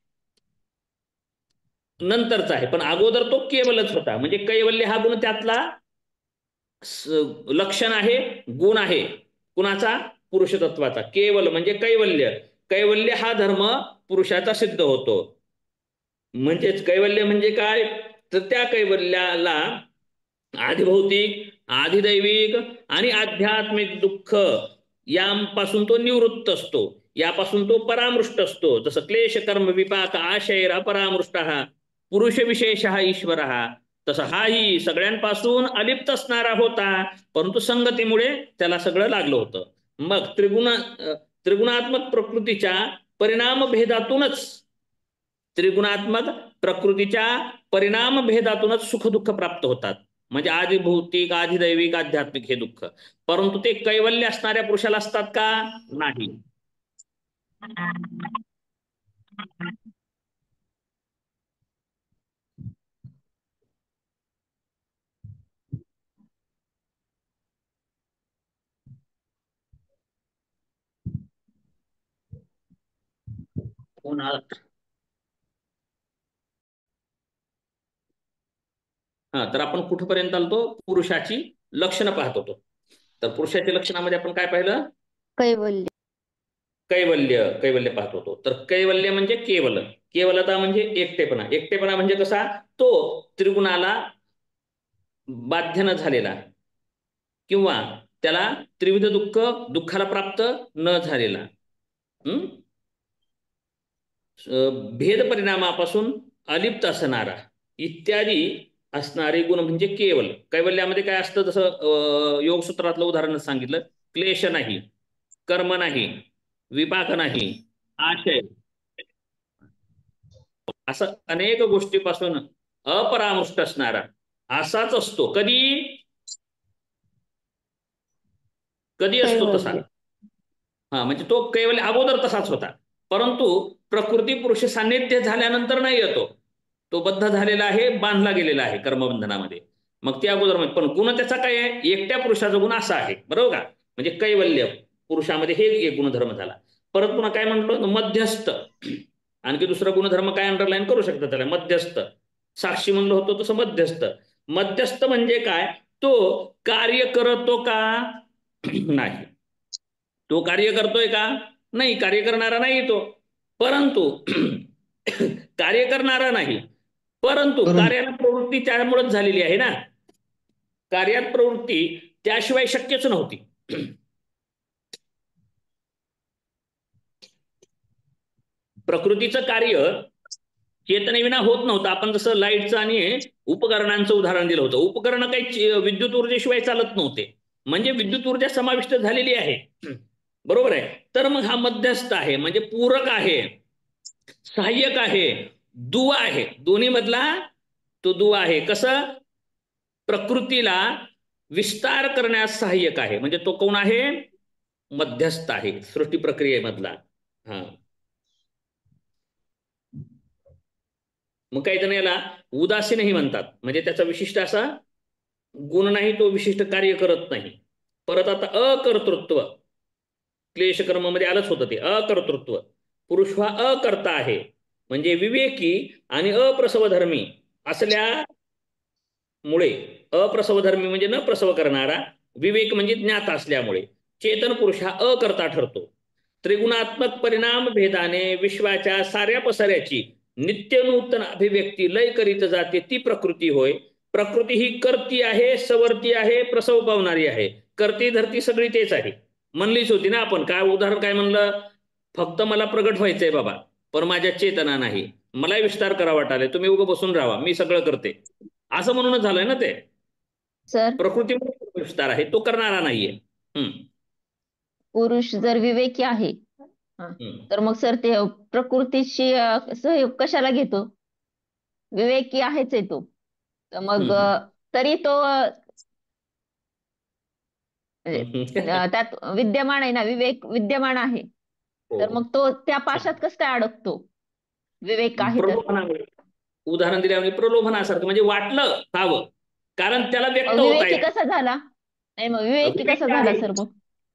नंतरचा आहे, पण अगोदर तो केवलच होता. म्हणजे कैवल्य हा गुण त्यातला लक्षण आहे, गुण आहे. कुणाचा? पुरुषतत्वाचा. केवल म्हणजे कैवल्य हा धर्म पुरुषाचा सिद्ध होतो. म्हणजेच कैवल्य म्हणजे काय? तर त्या कैवल्याला आधिभौतिक, आधिदैविक आणि आध्यात्मिक दुःख यापासून तो निवृत्त असतो, यापासून तो परामृष्ट असतो. जसं क्लेश कर्म विपाक आशयर अपरामृष्ट पुरुष विशेष ईश्वर, तसं हाही सगळ्यांपासून अलिप्त असणारा होता, परंतु संगतीमुळे त्याला सगळं लागलं होतं. मग त्रिगुणात्मक प्रकृतीच्या परिणाम भेदातूनच सुख दुःख प्राप्त होतात. म्हणजे आधी भौतिक, आधी दैविक, आध्यात्मिक हे दुःख. परंतु ते कैवल्य असणाऱ्या पुरुषाला असतात का? नाही. तर आपण कुठपर्यंत आलतो? पुरुषाची लक्षणं पाहत होतो. तर पुरुषाच्या लक्षणामध्ये आपण काय पाहिलं? कैवल्य पाहत होतो. तर कैवल्य म्हणजे केवलता म्हणजे एकटेपणा म्हणजे कसा? तो त्रिगुणाला बाध्य न झालेला, किंवा त्याला त्रिविध दुःखाला प्राप्त न झालेला, भेद परिणामापासून अलिप्त असणारा इत्यादी असणारे गुण म्हणजे कैवल्यामध्ये काय असतं? जसं योगसूत्रातलं उदाहरण सांगितलं. क्लेश नाही, कर्म नाही, विपाक नाही, आशय, असं अनेक गोष्टीपासून अपरामृष्ट असणारा असाच असतो. कधी असतो तसा? म्हणजे तो कैवल्य अगोदर तसाच होता, परंतु प्रकृती पुरुष सान्निध्य झाल्यानंतर नाही येतो. तो बद्ध झालेला आहे, बांधला गेलेला आहे कर्मबंधनामध्ये. मग ते अगोदर, पण गुण त्याचा काय आहे? एकट्या पुरुषाचा गुण असा आहे. बरोबर का? म्हणजे कैवल्य पुरुषामध्ये हे एक गुणधर्म झाला. परत पुन्हा काय म्हणतो? मध्यस्थ. आणखी दुसरा गुणधर्म काय अंडरलाईन करू शकतो त्याला? मध्यस्थ. साक्षी म्हणलं होतं तसं मध्यस्थ म्हणजे काय? तो कार्य करतो का? नाही. तो कार्य करतोय का? नाही, कार्य करणारा नाही तो. परंतु कार्य करणारा नाही, परंतु कार्याला प्रवृत्ती त्यामुळेच झालेली आहे ना. कार्यात प्रवृत्ती त्याशिवाय शक्यच नव्हती. प्रकृतीचं कार्य चेतनेविना होत नव्हतं. आपण जसं लाईटचं आणि उपकरणांचं उदाहरण दिलं होतं. उपकरण काही विद्युत ऊर्जेशिवाय चालत नव्हते, म्हणजे विद्युत ऊर्जा समाविष्ट झालेली आहे. बरोबर आहे. तर मग हा मध्यस्थ आहे, म्हणजे पूरक आहे, सहाय्यक आहे, दुवा आहे. दोन्ही मधला तो दुवा आहे. कसं? प्रकृतीला विस्तार करण्यास सहाय्यक आहे, म्हणजे तो कोण आहे? मध्यस्थ आहे सृष्टी प्रक्रियेमधला. हा, मग काही जण याला उदासीनही म्हणतात, म्हणजे त्याचा विशिष्ट असा गुण नाही, तो विशिष्ट कार्य करत नाही. परत आता अकर्तृत्व, क्लेशकर्म मध्ये आलंच होतं ते अकर्तृत्व. पुरुष हा अकर्ता आहे, म्हणजे विवेकी आणि अप्रसवधर्मी असल्यामुळे, अप्रसवधर्मी म्हणजे न प्रसव करणारा, विवेक म्हणजे ज्ञात असल्यामुळे चेतन पुरुष हा अकर्ता ठरतो. त्रिगुणात्मक परिणाम भेदाने विश्वाच्या साऱ्या पसाऱ्याची नित्य नूतन अभिव्यक्ती लय करीत जाते, ती प्रकृती होय. प्रकृती ही करती आहे, सवर्ती आहे, प्रसव पावणारी आहे. करती धरती सगळी तेच आहे. म्हणलीच होती ना आपण. काय उदाहरण काय म्हणलं? फक्त मला प्रगट व्हायचंय बाबा, पण माझ्या चेतना नाही, मला विस्तार करा वाटाले, तुम्ही उभं बसून राहा, मी सगळं करते, असं म्हणूनच झालंय ना ते. सर, प्रकृती विस्तार आहे, तो करणारा नाहीये. पुरुष जर विवेकी आहे, तर मग सर ते प्रकृतीशी सहयोग कशाला घेतो? विवेकी आहेच आहे तो, तर मग तरी तो त्यात विद्यमान आहे ना, विवेक विद्यमान आहे, तर मग तो त्या पाशात कसं काय अडकतो? विवेक आहे तर. प्रलोभनामुळे, उदाहरण दिल्यामुळे प्रलोभनासारखं, म्हणजे वाटलं हवं, कारण त्याला व्यक्त होत विवेकी आहे. कसा झाला? नाही, मग विवेकी कसा झाला सर? मग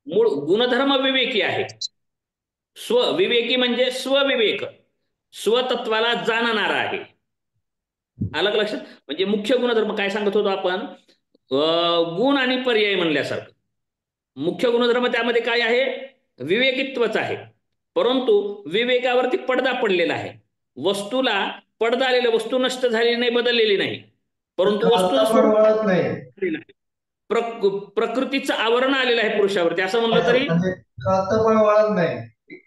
मूळ गुणधर्म विवेकी आहे. स्वविवेकी म्हणजे स्वविवेक, स्वतत्वाला जाणणारा आहे. अलग लक्षात. म्हणजे मुख्य गुणधर्म काय सांगत होतो आपण? गुण आणि पर्याय म्हणल्यासारखं. मुख्य गुणधर्म त्यामध्ये काय आहे? विवेकित्वच आहे. परंतु विवेकावरती पडदा पडलेला आहे. वस्तूला पडदा आलेला, वस्तू नष्ट झालेली नाही, बदललेली नाही, परंतु वस्तू नाही. प्रकृतीचं आवरण आलेलं आहे पुरुषावरती, असं म्हणलं तरी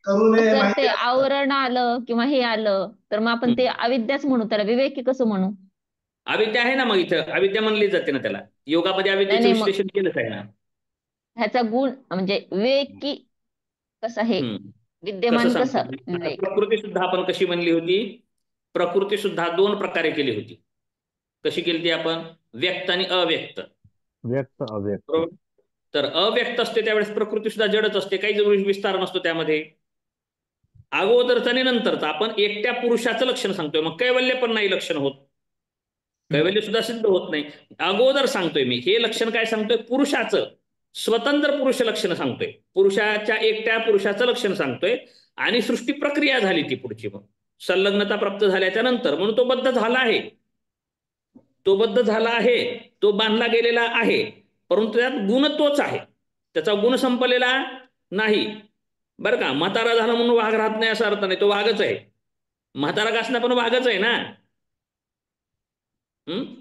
जर ते आवरण आलं किंवा हे आलं, तर मग आपण ते अविद्याच म्हणू, त्याला विवेकी कसं म्हणू? अविद्या आहे ना, मग इथं अविद्या म्हणली जाते ना त्याला. योगामध्ये अविद्याचं विश्लेषण केलंच आहे ना. ह्याचा गुण म्हणजे विवेकी कसं आहे, विद्यमान कसं? प्रकृती सुद्धा आपण कशी म्हणली होती? प्रकृती सुद्धा दोन प्रकारे केली होती. कशी केली ती आपण? व्यक्त आणि अव्यक्त. व्यक्त अव्यक्त. तर अव्यक्त असते त्यावेळेस प्रकृती सुद्धा जडच असते, काही विस्तार नसतो त्यामध्ये. अगोदरचा आणि नंतरचा आपण एकट्या पुरुषाचं लक्षण सांगतोय, मग कैवल्य पण नाही लक्षण होत, कैवल्य सुद्धा सिद्ध होत नाही. अगोदर सांगतोय मी हे लक्षण, काय सांगतोय? पुरुषाचं, स्वतंत्र पुरुष लक्षण सांगतोय, पुरुषाच्या एकट्या पुरुषाचं लक्षण सांगतोय. आणि सृष्टी प्रक्रिया झाली ती पुढची, मग संलग्नता प्राप्त झाल्याच्या नंतर, म्हणून तो बद्ध झाला आहे, तो बद्ध झाला आहे, तो बांधला गेलेला आहे, परंतु त्यात गुण तोच आहे, त्याचा गुण संपलेला नाही. बरं का? म्हातारा झाला म्हणून वाघ राहत नाही असा अर्थ नाही, तो वाघच आहे. म्हातारा का असणार, पण वाघच आहे ना.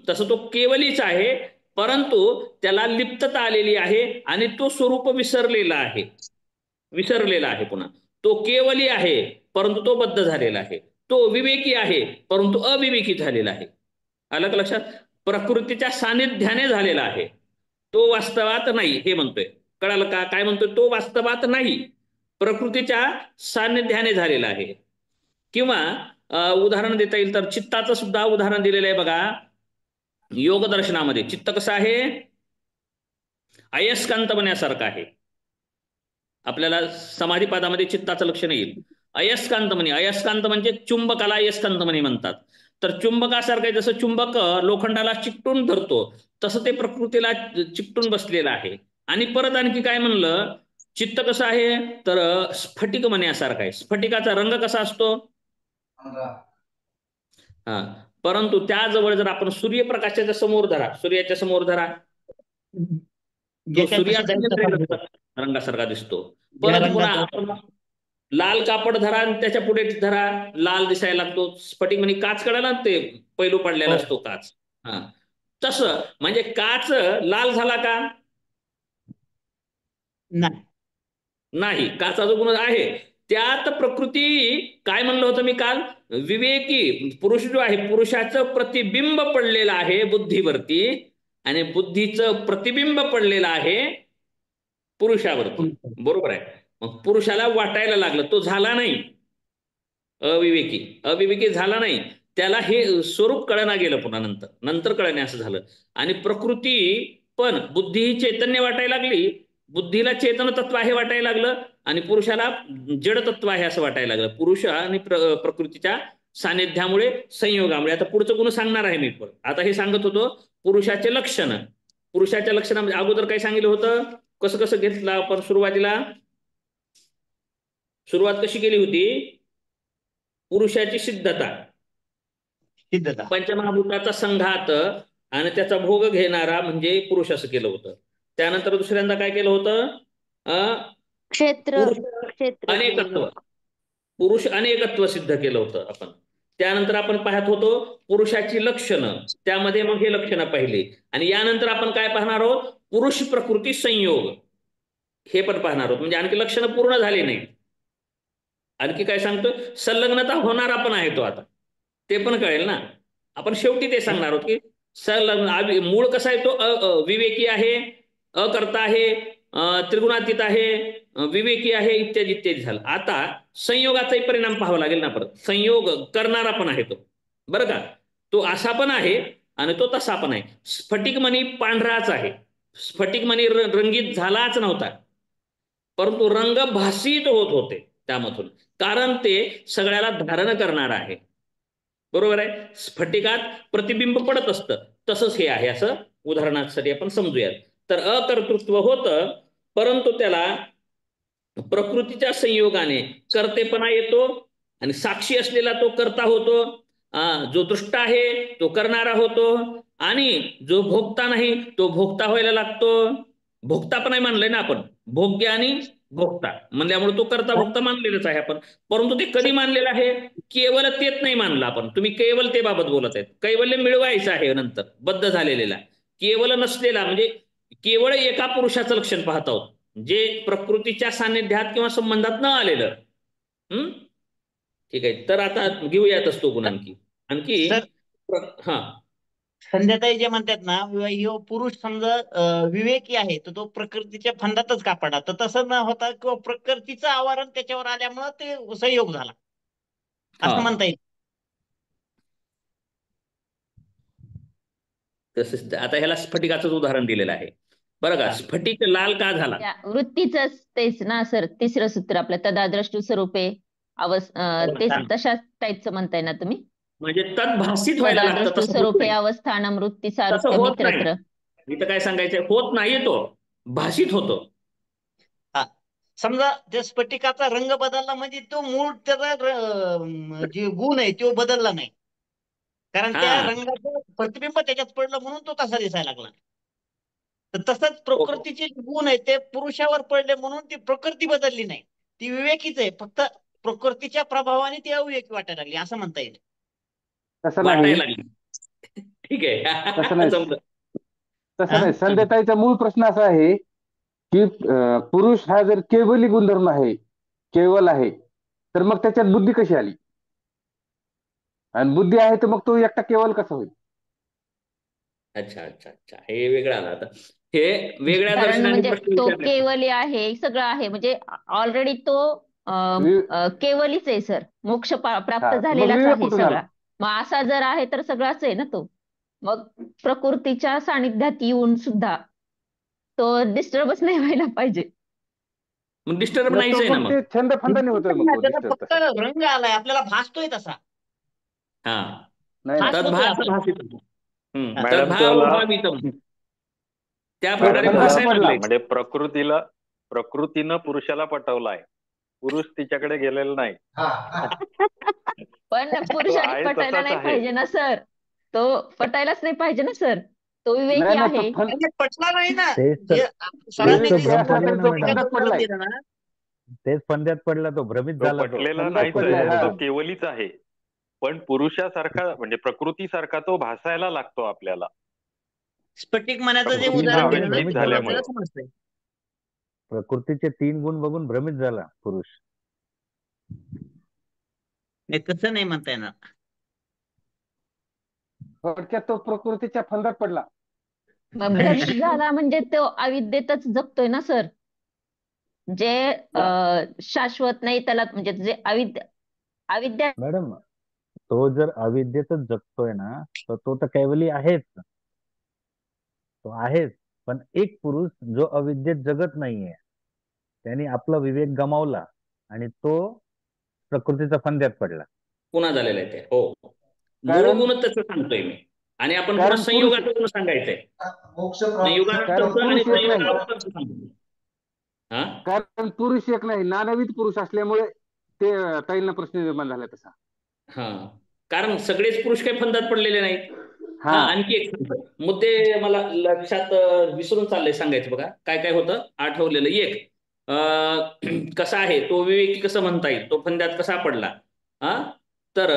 तसं तो केवलीच आहे, परंतु त्याला लिप्तता आलेली आहे आणि तो स्वरूप विसरलेला आहे, विसरलेला आहे. पुन्हा तो केवली आहे, परंतु तो बद्ध झालेला आहे. तो विवेकी आहे, परंतु अविवेकी झालेला आहे. अलग लक्षात. प्रकृतीच्या सानिध्याने झालेला आहे, तो वास्तवात नाही, हे म्हणतोय. कळालं का काय म्हणतोय? तो वास्तवात नाही, प्रकृतीच्या सानिध्याने झालेला आहे. किंवा उदाहरण देता येईल तर चित्ताचं सुद्धा उदाहरण दिलेलं आहे बघा योग दर्शनामध्ये. चित्त कसं आहे? अयस्कांत बनण्यासारखं आहे. आपल्याला समाधीपादामध्ये चित्ताचं लक्षण येईल. अयस्कांत म्हणे, अयस्कांत म्हणजे चुंबकाला अयस्कांत म्हणे म्हणतात. तर चुंबकासारखं, जसं चुंबक लोखंडाला चिकटून धरतो, तसं ते प्रकृतीला चिकटून बसलेलं आहे. आणि परत आणखी काय म्हणलं? चित्त कसं आहे? तर स्फटिक म्हणण्यासारखं आहे. स्फटिकाचा रंग कसा असतो? हा, परंतु त्याजवळ जर आपण सूर्यप्रकाशाच्या समोर धरा, सूर्याच्या समोर धरा, सूर्याचा रंगासारखा दिसतो. परत पुन्हा लाल कापड धरा आणि त्याच्या पुढे धरा, लाल दिसायला लागतो. स्फटिक म्हणजे काच कळाला ना, ते पैलू पडलेला हो. असतो काच. हा, तसं म्हणजे काच लाल झाला का? नाही. नाही, काचा जो गुण आहे त्यात प्रकृती, काय म्हणलं होतं मी काल, विवेकी पुरुष जो आहे, पुरुषाचं प्रतिबिंब पडलेलं आहे बुद्धीवरती आणि बुद्धीचं प्रतिबिंब पडलेलं आहे पुरुषावरती. बरोबर आहे. मग पुरुषाला वाटायला लागलं, तो झाला नाही अविवेकी. अविवेकी झाला नाही, त्याला हे स्वरूप कळना गेलं, पुन्हा नंतर कळणे असं झालं. आणि प्रकृती पण, बुद्धी ही चैतन्य वाटायला लागली, बुद्धीला चेतन तत्व आहे वाटायला लागलं आणि पुरुषाला जड तत्व आहे असं वाटायला लागलं. पुरुष आणि प्रकृतीच्या सानिध्यामुळे, संयोगामुळे. आता पुढचं गुण सांगणार आहे मी. आता हे सांगत होतो पुरुषाचे लक्षण. पुरुषाच्या लक्षणामध्ये अगोदर काय सांगितलं होतं, कसं कसं घेतलं आपण सुरुवातीला, सुरुवात कशी केली होती, पुरुषाची सिद्धता, पंचमहाभूताचा संघात आणि त्याचा भोग घेणारा म्हणजे पुरुष असं केलं होतं. त्यानंतर दुसऱ्यांदा काय केलं होतं, अनेकत्व, पुरुष अनेकत्व सिद्ध केलं होतं आपण. त्यानंतर आपण पाहत होतो पुरुषाची लक्षणं, त्यामध्ये मग हे लक्षणं पाहिली. आणि यानंतर आपण काय पाहणार आहोत, पुरुष प्रकृती संयोग, हे पण पाहणार आहोत. म्हणजे आणखी लक्षणं पूर्ण झाली नाही. आणखी काय सांगतो, संलग्नता होणारा पण आहे तो, आता ते पण कळेल ना. आपण शेवटी ते सांगणार आहोत की संलग्न, मूळ कसा आहे तो, विवेकी आहे, अकर्ता आहे, त्रिगुणातीत आहे, विवेकी आहे, इत्यादी इत्यादी झालं. आता संयोगाचाही परिणाम पाहावा लागेल ना परत. संयोग करणारा पण आहे तो, बरं का. तो असा पण आहे आणि तो तसा पण आहे. स्फटिकमणी पांढराच आहे, स्फटिकमणी रंगीत झालाच नव्हता, परंतु रंग भासित होत होते त्यामधून, कारण ते सगळ्याला धारण करणार आहे. बरोबर आहे. स्फटिकात प्रतिबिंब पडत असतं, तसंच हे आहे, असं उदाहरणासाठी आपण समजूयात. तर अकर्तृत्व होतं, परंतु त्याला प्रकृतीच्या संयोगाने कर्तेपणा येतो आणि साक्षी असलेला तो कर्ता होतो. जो दृष्ट आहे तो करणारा होतो आणि जो भोगता नाही तो भोगता व्हायला लागतो. भोगता पण नाही मानलंय ना आपण, भोग्य आणि भोगता म्हणल्यामुळे तो कर्ता भोगता मानलेलाच आहे आपण. परंतु ते कधी मानलेलं आहे, केवळ तेच नाही मानलं आपण. तुम्ही केवळ ते बाबत बोलत आहेत. कैवल्य मिळवायचं आहे नंतर, बद्ध झालेला. केवळ नसलेला म्हणजे केवळ एका पुरुषाचं लक्षण पाहत आहोत, जे प्रकृतीच्या सान्निध्यात किंवा संबंधात न आलेलं. ठीक आहे. तर आता घेऊयात असतो गुण आणखी. हा, संध्याताई जे म्हणतात ना, यो पुरुष समजा विवेकी आहे तर तो प्रकृतीच्या फंदातच कापडा, तर तसं न होता किंवा प्रकृतीचं आवारण त्याच्यावर आल्यामुळे ते संयोग झाला असं म्हणता येईल. तसंच आता ह्याला स्फटिकाचंच उदाहरण दिलेलं आहे, बरं का. स्फटिक लाल का झाला, वृत्तीच तेच ना सर, तिसरं सूत्र आपलं, तदाद्रष्टू स्वरूपे तेच तशाच टाईपचं म्हणताय ना तुम्ही. म्हणजे तद्भासित व्हायला लागतं, तसं स्वरूपे अवस्थानम वृत्ती सारूप्य मित्रत्र. इथं काय सांगायचं, होत नाही, तो भासित होतो. समजा त्या स्फटिकाचा रंग बदलला म्हणजे तो मूळ त्याचा जे गुण आहे तो बदलला नाही, कारण त्या रंगाचं प्रतिबिंब त्याच्यात पडलं म्हणून तो तसा दिसायला लागला. तर तसंच प्रकृतीचे गुण आहे ते पुरुषावर पडले म्हणून ती प्रकृती बदलली नाही, ती विवेकीच आहे, फक्त प्रकृतीच्या प्रभावाने ती अविवेकी वाटायला लागली असं म्हणता येईल. तसं नाही, ठीक आहे. तसं नाही. संध्याताईचा मूळ प्रश्न असा आहे की पुरुष हा जर केवली गुणधर्म आहे, केवल आहे, तर मग त्याच्यात बुद्धी कशी आली, आणि बुद्धी आहे तर मग तो एकटा केवल कसा होईल. अच्छा अच्छा अच्छा, हे वेगळं आलं. आता हे वेगळ्या दर्शनाने प्रश्न तो केवली आहे, सगळं आहे, म्हणजे ऑलरेडी तो केवलीच आहे सर, मोक्ष प्राप्त झालेलाच आहे सगळा. मग असा जर आहे तर सगळाच आहे ना तो. मग प्रकृतीच्या सानिध्यात येऊन सुद्धा तो डिस्टर्बच नाही व्हायला पाहिजे. मग डिस्टर्ब नाहीच आहे ना, मग छंद फंदाने होतोय, फक्त रंग आलाय, आपल्याला भासतोय तसा. त्या प्रकारे म्हणजे प्रकृतीनं पुरुषाला पटवलाय, पुरुष तिच्याकडे गेलेला नाही. पण पुरुषाने पटायला नाही पाहिजे ना सर, तो पटायलाच नाही पाहिजे ना सर, तो विवेकी आहे. पटला नाही ना, तेच फंद्यात पडला, तो भ्रमित तो झाला. पटलेला फंद्यात नाहीच पडला, आहे, हा. तो केवलीच आहे. पण पुरुषासारखा म्हणजे प्रकृतीसारखा तो भासायला लागतो आपल्याला. स्फटिक मनाचं जे प्रकृतीनं उदाहरण भावनेत दिलं ना निश्चित भ्रमित त्याला झाला झाल्यामुळे. त्याला समजतंय. प्रकृतीचे 3 गुण बघून भ्रमित झाला पुरुष. नाही तसं नाही म्हणता येणार. थोडक्यात तो प्रकृतीच्या फंदात पडला. मग भ्रमित झाला म्हणजे तो अविद्येतच जगतोय ना सर. जे शाश्वत नाही त्याला, म्हणजे जे अविद्या मॅडम, तो जर अविद्येतच जगतोय ना, तर तो तर कैवली आहेच. तो आहेच. पण एक पुरुष जो अविद्येत जगत नाहीये, त्यांनी आपला विवेक गमावला आणि तो प्रकृतीच्या फंद्यात पडला. पुन्हा झालेलं आहे ते. हो, मूळ कारण गुण तसं सांगतोय मी. आणि आपण पुन्हा कारण पुरुष संयोगाचा गुण सांगायचंय. मोक्ष संयोगाचा कारण अर्थ आणि पुरुष एक नाही. संयोगाचा अर्थ सांगतो. हा, कारण पुरुष एक नाही, नानाविध पुरुष असल्यामुळे ते ताईंना प्रश्न निर्माण झाला तसा. हा, कारण सगळेच पुरुष काही फंदात पडलेले नाहीत. हा, हा आणखी एक सांगतो. मुद्दे मला लक्षात विसरून चाललंय सांगायचं बघा. काय काय होतं आठवलेलं. एक कसा आहे तो विवेकी, कसं म्हणता येईल, तो फंद्यात कसा पडला. हा, तर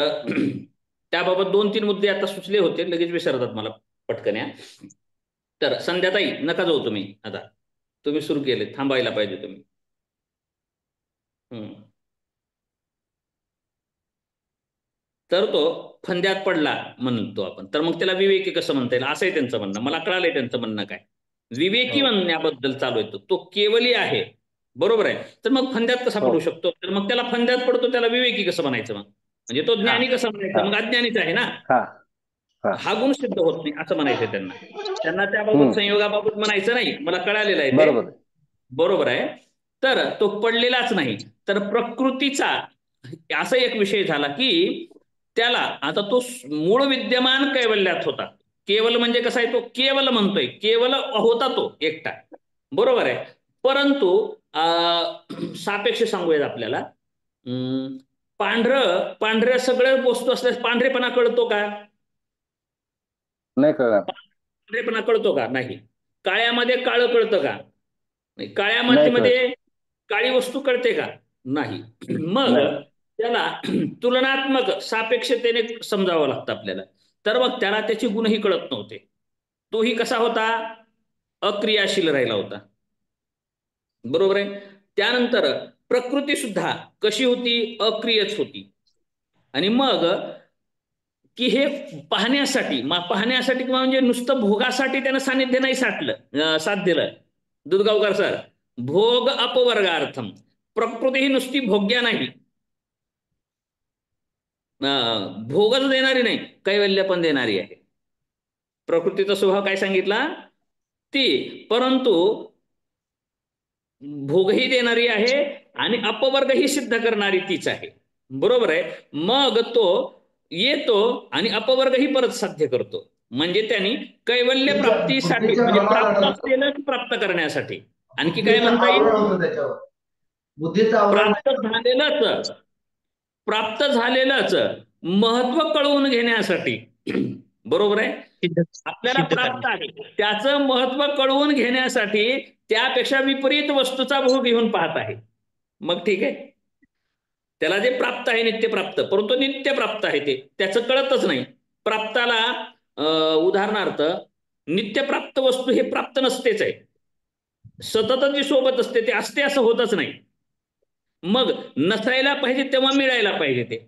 त्याबाबत 2-3 मुद्दे आता सुचले होते, लगेच विसरतात मला पटकन या. तर संध्याताई नका जाऊ तुम्ही, आता तुम्ही सुरू केले, थांबायला पाहिजे तुम्ही. तर तो फंद्यात पडला म्हणतो आपण, तर मग त्याला विवेकी कसं म्हणता येईल, असंही त्यांचं म्हणणं. मला कळालंय त्यांचं म्हणणं काय. विवेकी म्हणण्याबद्दल चालू आहे तो केवली आहे, बरोबर आहे. तर मग फंद्यात कसा पडू शकतो, तर मग त्याला फंद्यात पडतो त्याला विवेकी कसं म्हणायचं मग. म्हणजे तो ज्ञानी कसं म्हणायचं, मग अज्ञानीच आहे ना. हा गुण सिद्ध होत नाही असं म्हणायचंय त्यांना. त्यांना त्याबाबत संयोगाबाबत म्हणायचं नाही, मला कळालेलं आहे ते. बरोबर आहे. तर तो पडलेलाच नाही. तर प्रकृतीचा असा एक विषय झाला की त्याला आता तो मूळ विद्यमान कैवल्यात होता. केवल म्हणजे कसं आहे, तो केवल म्हणतोय, केवल होता तो एकटा, बरोबर आहे. परंतु सापेक्ष सांगूयात आपल्याला. पांढऱ्या सगळ्या वस्तू असल्यास पांढरेपणा कळतो का? नाही कळणार. पांढरेपणा कळतो का? नाही. काळ्यामध्ये काळं कळतं का? नाही. काळ्या मातीमध्ये काळी वस्तू कळते का? नाही. मग त्याला तुलनात्मक सापेक्षतेने समजावं लागतं आपल्याला. तर मग त्याला त्याचे गुणही कळत नव्हते. तोही कसा होता, अक्रियाशील राहिला होता, बरोबर आहे. त्यानंतर प्रकृती सुद्धा कशी होती, अक्रियच होती. आणि मग की हे पाहण्यासाठी किंवा म्हणजे नुसतं भोगासाठी त्यानं सानिध्य नाही साथ दिलं. दुधगावकर सर, भोग अपवर्गार्थम, प्रकृती ही नुसती भोग्या नाही, भोगच देणारी नाही, कैवल्य पण देणारी आहे. प्रकृतीचा स्वभाव काय सांगितला ती, परंतु भोगही देणारी आहे आणि अपवर्गही सिद्ध करणारी तीच आहे, बरोबर आहे. मग तो येतो आणि अपवर्गही परत साध्य करतो. म्हणजे त्यांनी कैवल्य प्राप्तीसाठी, म्हणजे प्राप्त असलेलं प्राप्त करण्यासाठी. आणखी काय म्हणता येईल, प्राप्त झालेलंच महत्व कळवून घेण्यासाठी, बरोबर आहे. आपल्याला प्राप्त आहे त्याचं महत्व कळवून घेण्यासाठी त्यापेक्षा विपरीत वस्तूचा भोग घेऊन पाहत आहे. मग ठीक आहे, त्याला जे प्राप्त आहे नित्य प्राप्त, परंतु नित्य प्राप्त आहे ते त्याचं कळतच नाही. प्राप्ताला उदाहरणार्थ नित्य प्राप्त वस्तू हे प्राप्त नसतेच आहे, सतत जी सोबत असते ते असते असं होतच नाही. मग नसायला पाहिजे तेव्हा मिळायला पाहिजे, ते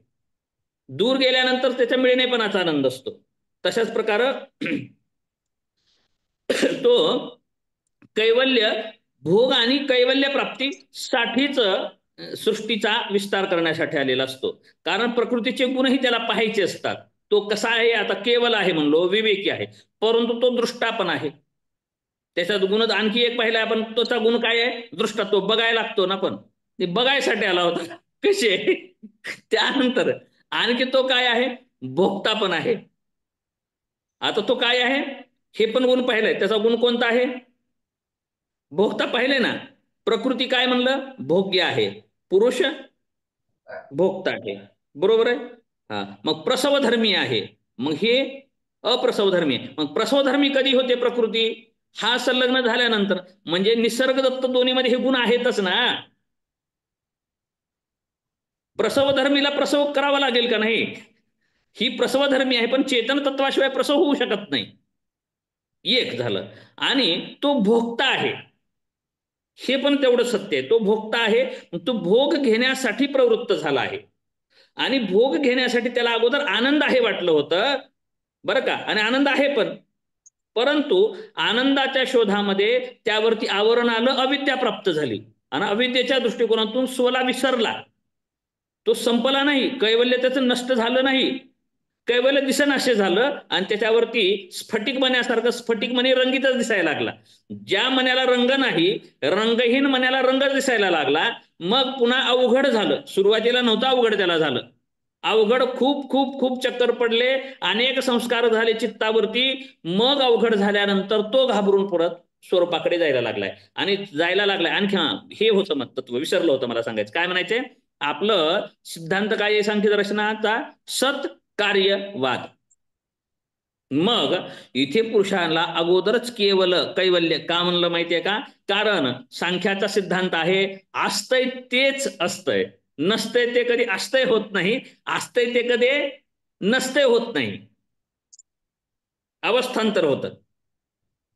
दूर गेल्यानंतर त्याच्या मिळणेपणाचा आनंद असतो. तशाच प्रकार तो कैवल्य भोग आणि कैवल्य प्राप्तीसाठीच सृष्टीचा विस्तार करण्यासाठी आलेला असतो. कारण प्रकृतीचे गुणही त्याला पाहायचे असतात. तो कसा आहे, आता केवल आहे म्हणलो, विवेकी आहे, परंतु तो दृष्टा पण आहे. त्याच्यात गुण आणखी एक पाहिला आपण, तोचा गुण काय आहे, दृष्टा. तो बघायला लागतो ना, पण ते बघायसाठी आला होता कसे. त्यानंतर आणखी तो काय आहे, भोगता पण आहे. आता तो काय आहे हे पण गुण पाहिलंय, त्याचा गुण कोणता आहे, भोगता पाहिले ना. प्रकृती काय म्हणलं, भोग्य आहे, पुरुष भोगता आहे, बरोबर आहे. हा, मग प्रसवधर्मी आहे, मग हे अप्रसवधर्मी. मग प्रसवधर्मी कधी होते प्रकृती, हा संलग्न झाल्यानंतर. म्हणजे निसर्गदत्त दोन्हीमध्ये हे गुण आहेतच ना. प्रसवधर्मीला प्रसव करावा लागेल का नाही? ही प्रसवधर्मी आहे, पण चेतन तत्वाशिवाय प्रसव होऊ शकत नाही. एक झालं. आणि तो भोगता आहे, हे पण तेवढं सत्य आहे. तो भोगता आहे, तो भोग घेण्यासाठी प्रवृत्त झाला आहे. आणि भोग घेण्यासाठी त्याला अगोदर आनंद आहे वाटलं होतं, बरं का, आणि आनंद आहे पण, परंतु आनंदाच्या शोधामध्ये त्यावरती आवरण आलं, अविद्या प्राप्त झाली, आणि अविद्येच्या दृष्टिकोनातून स्वला विसरला. तो संपला नाही, कैवल्य त्याचं नष्ट झालं नाही, कैवल्य दिसेनासे झालं, आणि त्याच्यावरती स्फटिक मण्यासारखं स्फटिक मणी रंगीतच दिसायला लागला. ज्या मण्याला रंग नाही, रंगहीन मण्याला रंग दिसायला लागला. मग पुन्हा अवघड झालं. सुरुवातीला नव्हतं अवघड, त्याला झालं अवघड. खूप खूप खूप चक्कर पडले, अनेक संस्कार झाले चित्तावरती. मग अवघड झाल्यानंतर तो घाबरून परत स्वरूपाकडे जायला लागलाय, आणि जायला लागलाय. आणखी हे होतं मग तत्व, विसरलं होतं मला सांगायचं. काय म्हणायचंय आपलं सिद्धांत काय आहे सांख्य दर्शनाचा? सत कार्यवाद. मग इथे पुरुषाला अगोदरच केवल कैवल्य का म्हणलं माहितीये का? कारण सांख्याचा सिद्धांत आहे असतंय तेच असतंय, नसतंय ते कधी असतंय होत नाही, असतंय ते कधी नसतंय होत नाही, अवस्थांतर होतं.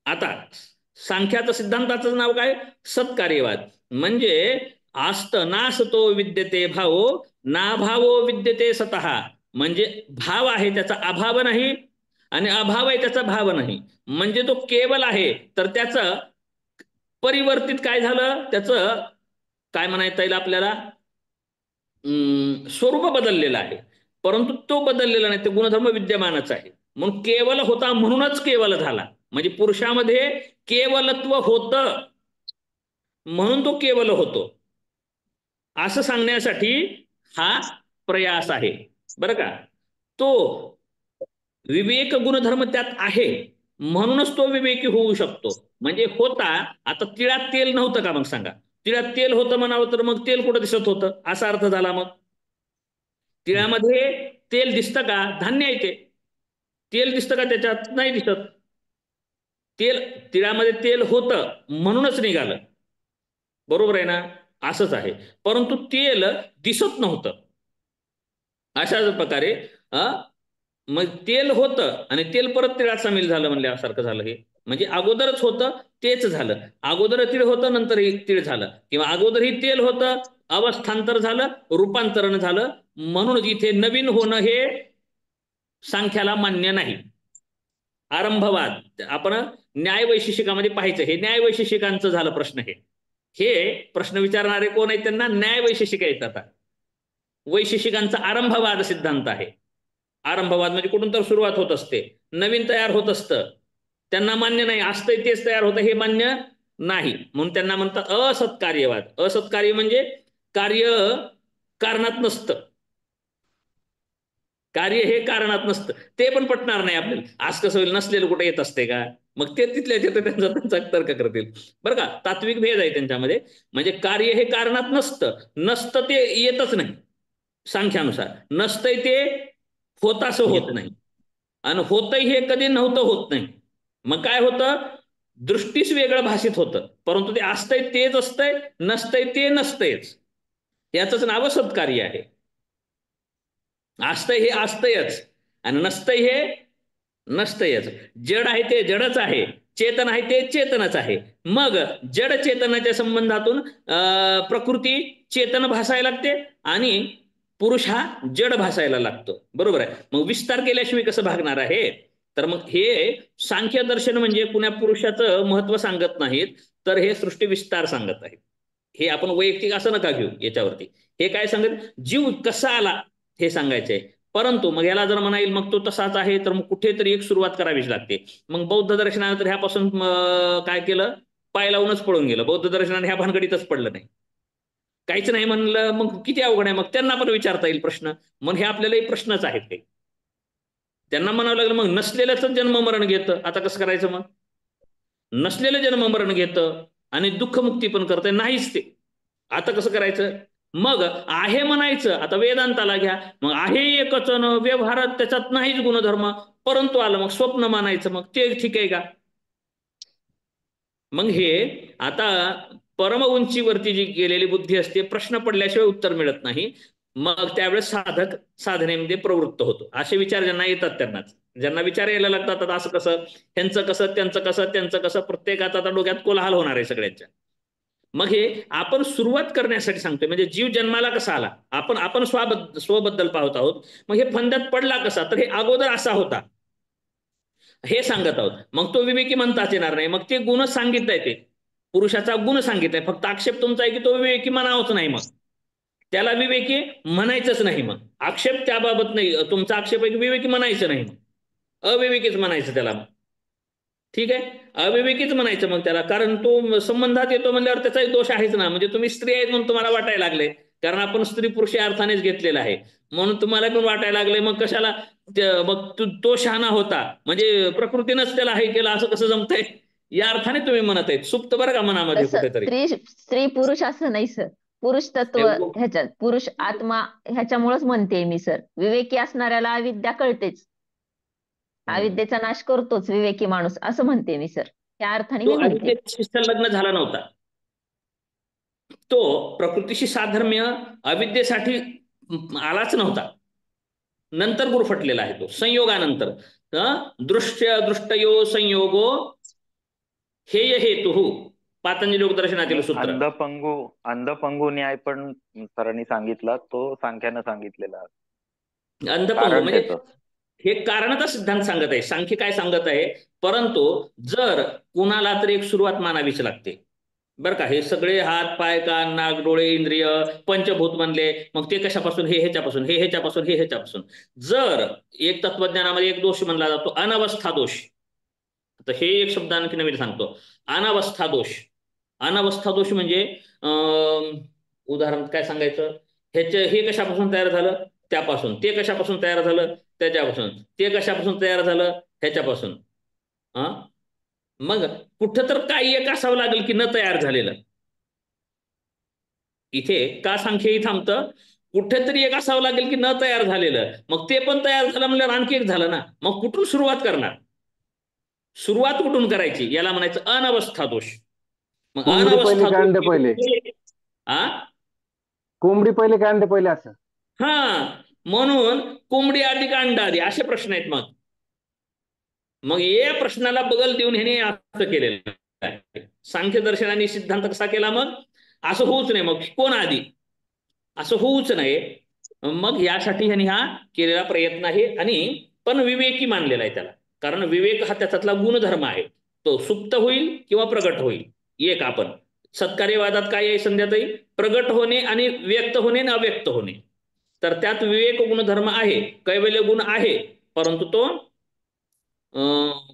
आता सांख्याचं सिद्धांताचं नाव काय? सत्कार्यवाद. म्हणजे आस्त नासतो विद्यते भावो, ना भावो विद्यते सतः. म्हणजे भाव आहे त्याचा अभाव नाही, आणि अभाव आहे त्याचा भाव नाही. म्हणजे तो केवल आहे, तर त्याचं परिवर्तित काय झालं, त्याचं काय म्हणायचं येईल आपल्याला, स्वरूप बदललेलं आहे, परंतु तो बदललेला नाही, ते गुणधर्म विद्यमानच आहे. म्हणून केवल होता म्हणूनच केवल झाला. म्हणजे पुरुषामध्ये केवलत्व होतं म्हणून तो केवल होतो, असं सांगण्यासाठी हा प्रयास आहे, बरं का. तो विवेक गुणधर्म त्यात आहे म्हणूनच तो विवेकी होऊ शकतो. म्हणजे होता, आता तिळात तेल नव्हतं का? मग सांगा, तिळात तेल होतं म्हणावं तर मग तेल कुठं दिसत होतं, असा अर्थ झाला. मग तिळामध्ये तेल दिसतं का? धान्य आहे ते, तेल दिसतं का त्याच्यात? नाही दिसत. तेल, तिळामध्ये तेल होतं म्हणूनच निघालं, बरोबर आहे ना? असंच आहे. परंतु तेल दिसत नव्हतं. अशाच प्रकारे मग तेल होतं आणि तेल परत तिळात सामील झालं म्हणल्यासारखं झालं हे. म्हणजे अगोदरच होतं तेच झालं, अगोदर तीळ होतं नंतर तीळ झालं, किंवा अगोदरही तेल होतं अवस्थांतर झालं, रूपांतरण झालं. म्हणून इथे नवीन होणं हे सांख्याला मान्य नाही. आरंभवाद आपण न्याय वैशेषिकामध्ये पाहायचं, हे न्याय वैशेषिकांचं झालं प्रश्न. हे प्रश्न विचारणारे कोण आहेत? त्यांना न्याय वैशेषिक येतात. वैशेषिकांचा आरंभवाद सिद्धांत आहे. आरंभवाद म्हणजे कुठून तर सुरुवात होत असते, नवीन तयार होत असतं, त्यांना मान्य नाही. असतंय तेच तयार होतं हे मान्य नाही, म्हणून त्यांना म्हणतात असत्कार्यवाद. असत्कार्य म्हणजे कार्य कारणात नसतं, कार्य हे कारणात नसतं. ते पण पटणार नाही आपल्याला. आज कसं होईल, नसलेलं कुठे येत असते का? मग ते तिथल्या तिथे त्यांचा तर्क करतील, बरं का. तात्विक भेद आहे त्यांच्यामध्ये. म्हणजे कार्य हे कारणात नसतं, नसतं ते येतच नाही सांख्यानुसार. नसतंय ते होतासं होत नाही, आणि होतंय हे कधी नव्हतं होत नाही. मग काय होतं, दृष्टीस वेगळं भाषित होतं, परंतु ते असतंय तेच असतंय, नसतंय ते नसतंयच. याचंच नाव सत्कार्य आहे. असतंय हे असतंयच, आणि नसतंय हे नसतंयच. जड आहे ते जडच आहे, चेतन आहे ते चेतनच आहे. मग जड चेतनाच्या संबंधातून प्रकृती चेतन भासायला लागते, आणि पुरुष हा जड भासायला लागतो, बरोबर आहे. मग विस्तार केल्याशिवाय कसं भागणार आहे? तर मग हे सांख्य दर्शन म्हणजे कुण्या पुरुषाचं महत्व सांगत नाहीत, तर हे सृष्टी विस्तार सांगत आहेत. हे आपण वैयक्तिक असं नका घेऊ याच्यावरती. हे काय सांगत, जीव कसा आला हे सांगायचंय. परंतु मग याला जर म्हणा येईल मग तो तसाच आहे, तर मग कुठेतरी एक सुरुवात करावीच लागते. मग बौद्ध दर्शनानं तर ह्यापासून काय केलं, पाय लावूनच पळून गेलं. बौद्ध दर्शनाने ह्या भानगडीतच पडलं नाही, काहीच नाही म्हणलं. मग किती अवघड आहे. मग त्यांना पण विचारता येईल प्रश्न. मग हे आपल्यालाही प्रश्नच आहेत काही. त्यांना म्हणावं लागलं मग नसलेलंच जन्म मरण घेतं, आता कसं करायचं? मग नसलेलं जन्म मरण घेतं आणि दुःखमुक्ती पण करतंय, नाहीच ते, आता कसं करायचं? मग आहे म्हणायचं. आता वेदांताला घ्या, मग आहे एकच, व्यवहारात त्याच्यात नाहीच गुणधर्म, परंतु आलं मग स्वप्न मानायचं, मग ते ठीक आहे का? मग हे आता परम उंचीवरती जी गेलेली बुद्धी असते, प्रश्न पडल्याशिवाय उत्तर मिळत नाही. मग त्यावेळेस साधक साधनेमध्ये प्रवृत्त होतो. असे विचार ज्यांना येतात त्यांनाच, ज्यांना विचार यायला लागतात आता असं कसं, ह्यांचं कसं, त्यांचं कसं, त्यांचं कसं, प्रत्येकाचा आता डोक्यात कोलाहल होणार आहे सगळ्यांच्या. मग हे आपण सुरुवात करण्यासाठी सांगतोय. म्हणजे जीव जन्माला कसा आला, आपण स्वबद्दल पाहत आहोत. मग हे फंद्यात पडला कसा, तर हे अगोदर असा होता हे सांगत आहोत. मग तो विवेकी म्हणताच येणार नाही. मग ते गुण सांगितलंय, ते पुरुषाचा गुण सांगितलाय. फक्त आक्षेप तुमचा आहे की तो विवेकी म्हणावंच नाही, मग त्याला विवेकी म्हणायचंच नाही. मग आक्षेप त्याबाबत नाही, तुमचा आक्षेप आहे की विवेकी म्हणायचं नाही, मग अविवेकीच म्हणायचं त्याला. ठीक आहे, अविवेकीच म्हणायचं मग त्याला, कारण तो संबंधात येतो म्हणल्यावर त्याचाही दोष आहेच ना. म्हणजे तुम्ही स्त्री आहेत म्हणून तुम्हाला वाटायला लागले, कारण आपण स्त्री पुरुष या अर्थानेच घेतलेला आहे म्हणून तुम्हाला पण वाटायला लागले. मग कशाला, मग तो शहाणा होता म्हणजे प्रकृतीनंच त्याला हे केलं, असं कसं जमतंय, या अर्थाने तुम्ही म्हणत आहेत. सुप्त बरं का मनामध्ये कुठेतरी. स्त्री पुरुष असं नाही सर, पुरुष तत्व ह्याच्यात, पुरुष आत्मा ह्याच्यामुळेच म्हणते मी सर. विवेकी असणाऱ्याला अविद्या कळतेच, अविद्येचा नाश करतोच विवेकी माणूस, असं म्हणते मी सर. त्या अर्थाने मी म्हणते. अविद्येशी संलग्न झाला नव्हता, तो प्रकृतीशी साधर्म्य अविद्येसाठी आलाच नव्हता, नंतर गुरफटलेला आहे तो संयोगानंतर. दृष्टयो संयोगो हेय हेतु, पातंजली योगदर्शनातील सूत्र. अंधपंगू न्याय पण सरांनी सांगितला, तो सांख्यानं सांगितलेला. अंधपंगू म्हणजे हे कारणाचा सिद्धांत सांगत आहे. सांख्य काय सांगत आहे, परंतु जर कुणाला तरी एक सुरुवात मानावीच लागते बरं का. हे सगळे हात पाय कान नाक डोळे इंद्रिय पंचभूत म्हणले, मग ते कशापासून, हे ह्याच्यापासून, हे ह्याच्यापासून, हे ह्याच्यापासून. जर एक तत्वज्ञानामध्ये एक दोष म्हणला जातो अनवस्था दोष, तर हे एक शब्द आणखी नवीन सांगतो, अनवस्था दोष. अनवस्था दोष म्हणजे उदाहरण काय सांगायचं, हे कशापासून तयार झालं, त्यापासून. ते कशापासून तयार झालं, त्याच्यापासून. ते कशापासून तयार झालं, ह्याच्यापासून. मग कुठं तर काही एक असावं लागेल की न तयार झालेलं. इथे का सांख्यही थांबतं, कुठेतरी एक असावं लागेल की न तयार झालेलं. मग ते पण तयार झालं म्हणजे आणखी एक झालं ना. मग कुठून सुरुवात करणार, सुरुवात कुठून करायची, याला म्हणायचं अनवस्था दोष. मग अनवस्था कोंबडी पहिले का अंडे पहिले, असं. म्हणून कोंबडी आधी का अंडा आधी, असे प्रश्न आहेत. मग या प्रश्नाला बगल देऊन ह्याने असं केलेलं आहे. सांख्य दर्शनाने सिद्धांत कसा केला, मग असं होऊच नाही, मग कोण आधी, असं होऊच नाही. मग यासाठी ह्याने हा केलेला प्रयत्न आहे. आणि पण विवेकी मानलेला आहे त्याला, कारण विवेक हा त्याच्यातला गुणधर्म आहे. तो सुप्त होईल किंवा प्रगट होईल. एक आपण सत्कार्यवादात काय आहे संध्याताई, प्रगट होणे आणि व्यक्त होणे आणि अव्यक्त होणे. तर त्यात विवेक गुणधर्म आहे, कैवल्य गुण आहे, परंतु तो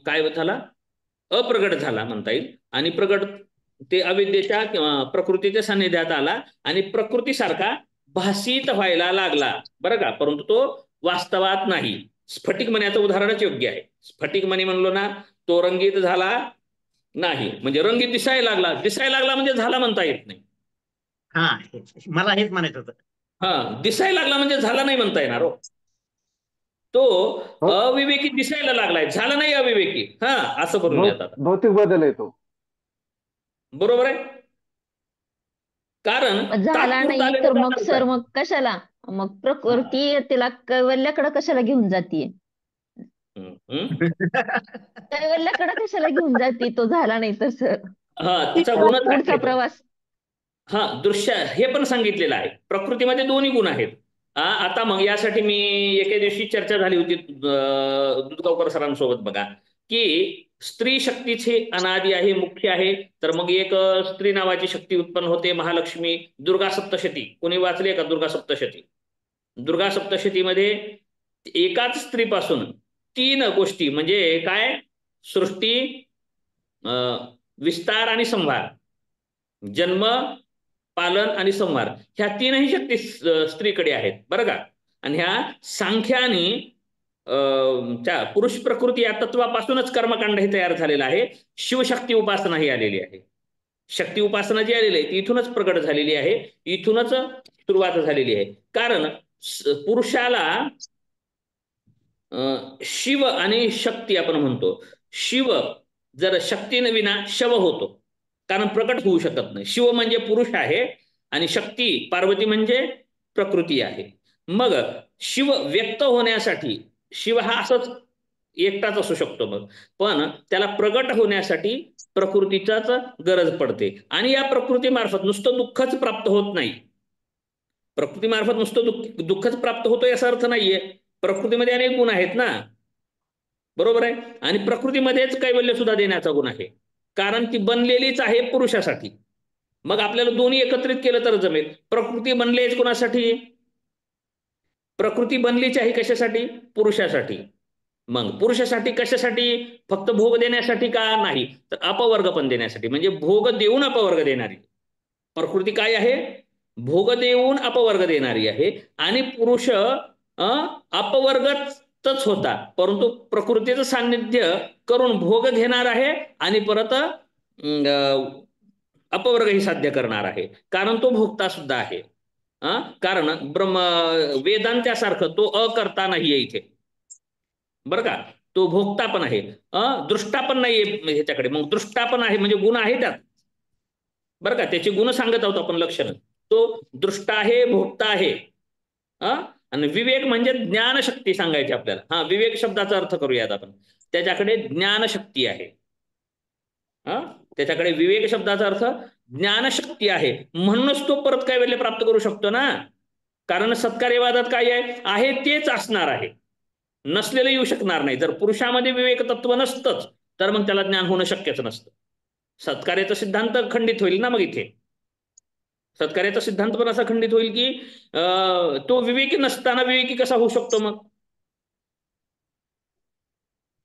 काय झाला, अप्रगट झाला म्हणता येईल. आणि प्रगट ते अविद्येच्या किंवा प्रकृतीच्या सान्निध्यात आला आणि प्रकृतीसारखा भासित व्हायला लागला बरं का, परंतु तो वास्तवात नाही. स्फटिक मण्याचं उदाहरणच योग्य आहे. स्फटिक मणी म्हणलो ना, तो रंगीत झाला नाही, म्हणजे रंगीत दिसायला लागला म्हणजे झाला म्हणता येत नाही. मला हेच म्हणायचं होतं. दिसायला लागला म्हणजे झाला नाही म्हणता येणार. तो अविवेकी दिसायला लागलाय, झाला नाही अविवेकी. असं करून येतात, भौतिक बदल आहे तो. बरोबर आहे, कारण झाला नाही तर मग सर मग कशाला, मग प्रकृती तिला कैवल्याकडे कशाला घेऊन जाते, कैवल्याकडे कशाला घेऊन जाते, तो झाला नाही तर सर पुढचा प्रवास. दृश्य हे पण सांगितलेलं आहे. प्रकृतीमध्ये दोन्ही गुण आहेत. आता मग यासाठी मी एके दिवशी चर्चा झाली होती दुधगावकर सरांसोबत बघा, की स्त्री शक्तीचे अनादी आहे, मुख्य आहे. तर मग एक स्त्री नावाची शक्ती उत्पन्न होते, महालक्ष्मी. दुर्गा सप्तशती कोणी वाचले का, दुर्गा सप्तशती? दुर्गा सप्तशतीमध्ये एकाच स्त्रीपासून 3 गोष्टी म्हणजे काय, सृष्टी, विस्तार आणि संहार, जन्म पालन आणि संहार, ह्या 3ही शक्ती स्त्रीकडे आहेत बरं का. आणि ह्या सांख्याने पुरुष प्रकृती या तत्वापासूनच कर्मकांड हे तयार झालेलं आहे. शिवशक्ती उपासना ही आलेली आहे. शक्ती उपासना जी आलेली आहे ती इथूनच प्रगट झालेली आहे, इथूनच सुरुवात झालेली आहे. कारण पुरुषाला शिव आणि शक्ती आपण म्हणतो. शिव जर शक्तीने विना शव होतो, कारण प्रकट होऊ शकत नाही. शिव म्हणजे पुरुष आहे आणि शक्ती पार्वती म्हणजे प्रकृती आहे. मग शिव व्यक्त होण्यासाठी, शिव हा असंच एकटाच असू शकतो मग, पण त्याला प्रगट होण्यासाठी प्रकृतीचाच गरज पडते. आणि या प्रकृतीमार्फत नुसतं दुःखच प्राप्त होत नाही. प्रकृतीमार्फत नुसतं दुःखच प्राप्त होतोय याचा अर्थ नाहीये. प्रकृतीमध्ये अनेक गुण आहेत ना, बरोबर आहे. आणि प्रकृतीमध्येच कैवल्य सुद्धा देण्याचा गुण आहे, कारण ती बनलेलीच आहे पुरुषासाठी. मग आपल्याला दोन्ही एकत्रित केलं तर जमेल. प्रकृती बनलीच कोणासाठी? प्रकृती बनलीच आहे कशासाठी? पुरुषासाठी. मग पुरुषासाठी कशासाठी? फक्त भोग देण्यासाठी का? नाही, तर अपवर्ग पण देण्यासाठी. म्हणजे भोग देऊन अपवर्ग देणारी प्रकृती काय आहे? भोग देऊन अपवर्ग देणारी आहे. आणि पुरुष अपवर्गच होता, परंतु प्रकृतीचं सान्निध्य करून भोग घेणार आहे आणि परत अपवर्ग ही साध्य करणार आहे, कारण तो भोगता सुद्धा आहे. कारण वेदांत्यासारखं तो अकर्ता नाहीये इथे, बरं का. तो भोगता पण आहे, दृष्टा पण नाहीये ह्याच्याकडे. मग दृष्टा पण आहे म्हणजे गुण आहे त्यात, बरं का. त्याचे गुण सांगत आहोत आपण, लक्षणं. तो दृष्टा आहे, भोगता आहे. आणि विवेक म्हणजे ज्ञानशक्ती सांगायची आपल्याला. विवेक शब्दाचा अर्थ करूयात आपण. त्याच्याकडे ज्ञानशक्ती आहे. त्याच्याकडे विवेक शब्दाचा अर्थ ज्ञानशक्ती आहे, म्हणूनच तो परत कैवल्य प्राप्त करू शकतो ना. कारण सत्कार्यवादात काय आहे तेच असणार आहे, नसलेलं येऊ शकणार नाही. जर पुरुषामध्ये विवेक तत्व नसतंच तर मग त्याला ज्ञान होणं शक्यच नसतं. सत्कार्याचा सिद्धांत खंडित होईल ना. मग इथे सत्कार्याचा सिद्धांत पण असा खंडित होईल की तो विवेकी नसताना विवेकी कसा होऊ शकतो? मग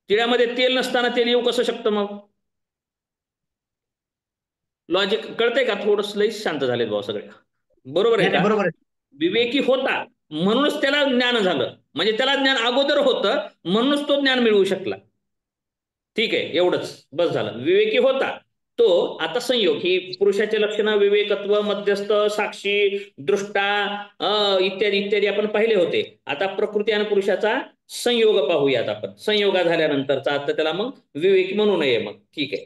तिळ्यामध्ये तेल नसताना तेल येऊ कसं शकतं? मग लॉजिक कळतंय का? थोडंसं लई शांत झालेत भाऊ सगळे, बरोबर आहे का? बरोबर. विवेकी होता म्हणूनच त्याला ज्ञान झालं, म्हणजे त्याला ज्ञान अगोदर होतं म्हणूनच तो ज्ञान मिळवू शकला. ठीक आहे, एवढंच बस झालं. विवेकी होता तो. आता संयोग ही पुरुषाचे लक्षणं विवेकत्व, मध्यस्थ, साक्षी, दृष्टा इत्यादी इत्यादी आपण पाहिले होते. आता प्रकृती आणि पुरुषाचा संयोग पाहूयात आपण. संयोगा झाल्यानंतरचा आता त्याला मग विवेकी म्हणू नये. मग ठीक आहे,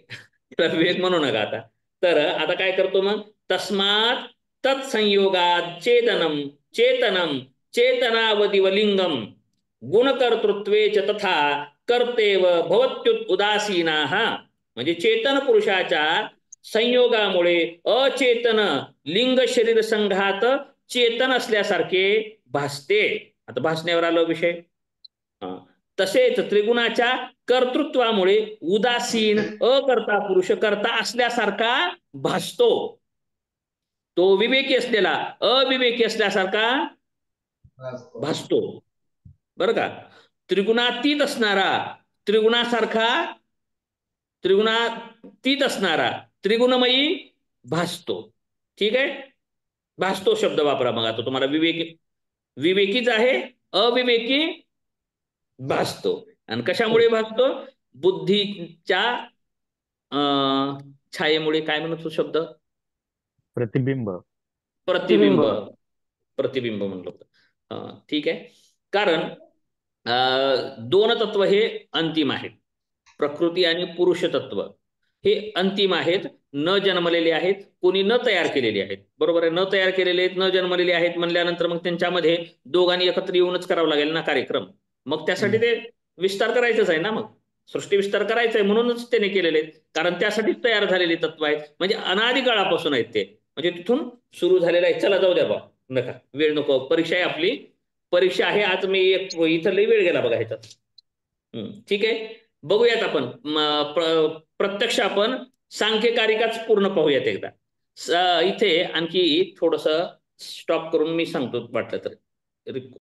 त्याला विवेक म्हणू नका आता. तर आता काय करतो मग? तस्मात् तत्संयोगात चेतनम चेतनम चेतनावदिव लिंगम गुणकर्तृत्वे च तथा कर्तेव भवत्युत उदासीनाः. म्हणजे चेतन पुरुषाच्या संयोगामुळे अचेतन लिंग शरीर संघात चेतन असल्यासारखे भासते. आता भासण्यावर आलो विषय. तसेच त्रिगुणाच्या कर्तृत्वामुळे उदासीन अकर्ता पुरुष कर्ता असल्यासारखा भासतो. तो विवेकी असलेला अविवेकी असल्यासारखा भासतो, बरं का. त्रिगुणातीत असणारा त्रिगुणासारखा, त्रिगुणातीत असणारा त्रिगुणमयी भासतो. ठीक आहे, भासतो शब्द वापरा. मग आता तुम्हाला विवेकी विवेकीच आहे, अविवेकी भासतो. आणि कशामुळे भासतो? बुद्धीच्या छायेमुळे. काय म्हणतो तो शब्द? प्रतिबिंब. प्रतिबिंब, प्रतिबिंब म्हणलं होतं. ठीक आहे, कारण दोन तत्व हे अंतिम आहेत. प्रकृती आणि पुरुष तत्व हे अंतिम आहेत, न जन्मलेले आहेत, कोणी न तयार केलेले आहेत. बरोबर आहे, न तयार केलेले आहेत, न जन्मलेले आहेत म्हणल्यानंतर मग त्यांच्यामध्ये दोघांनी एकत्र येऊनच करावं लागेल ना कार्यक्रम. मग त्यासाठी ते विस्तार करायचंच आहे ना. मग सृष्टी विस्तार करायचा आहे म्हणूनच त्याने केलेले आहेत, कारण त्यासाठीच तयार झालेले तत्व आहेत. म्हणजे अनादी काळापासून आहेत ते, म्हणजे तिथून सुरू झालेलं आहे. चला जाऊ द्या बा, नका वेळ नको, परीक्षा आहे आपली, परीक्षा आहे आज. मी इथं लई वेळ गेला बघा ह्याच्यात. ठीक आहे, बघूयात आपण प्रत्यक्ष आपण सांख्यकारिकाच पूर्ण पाहूयात एकदा. इथे आणखी थोडस स्टॉप करून मी सांगतो वाटलं तर.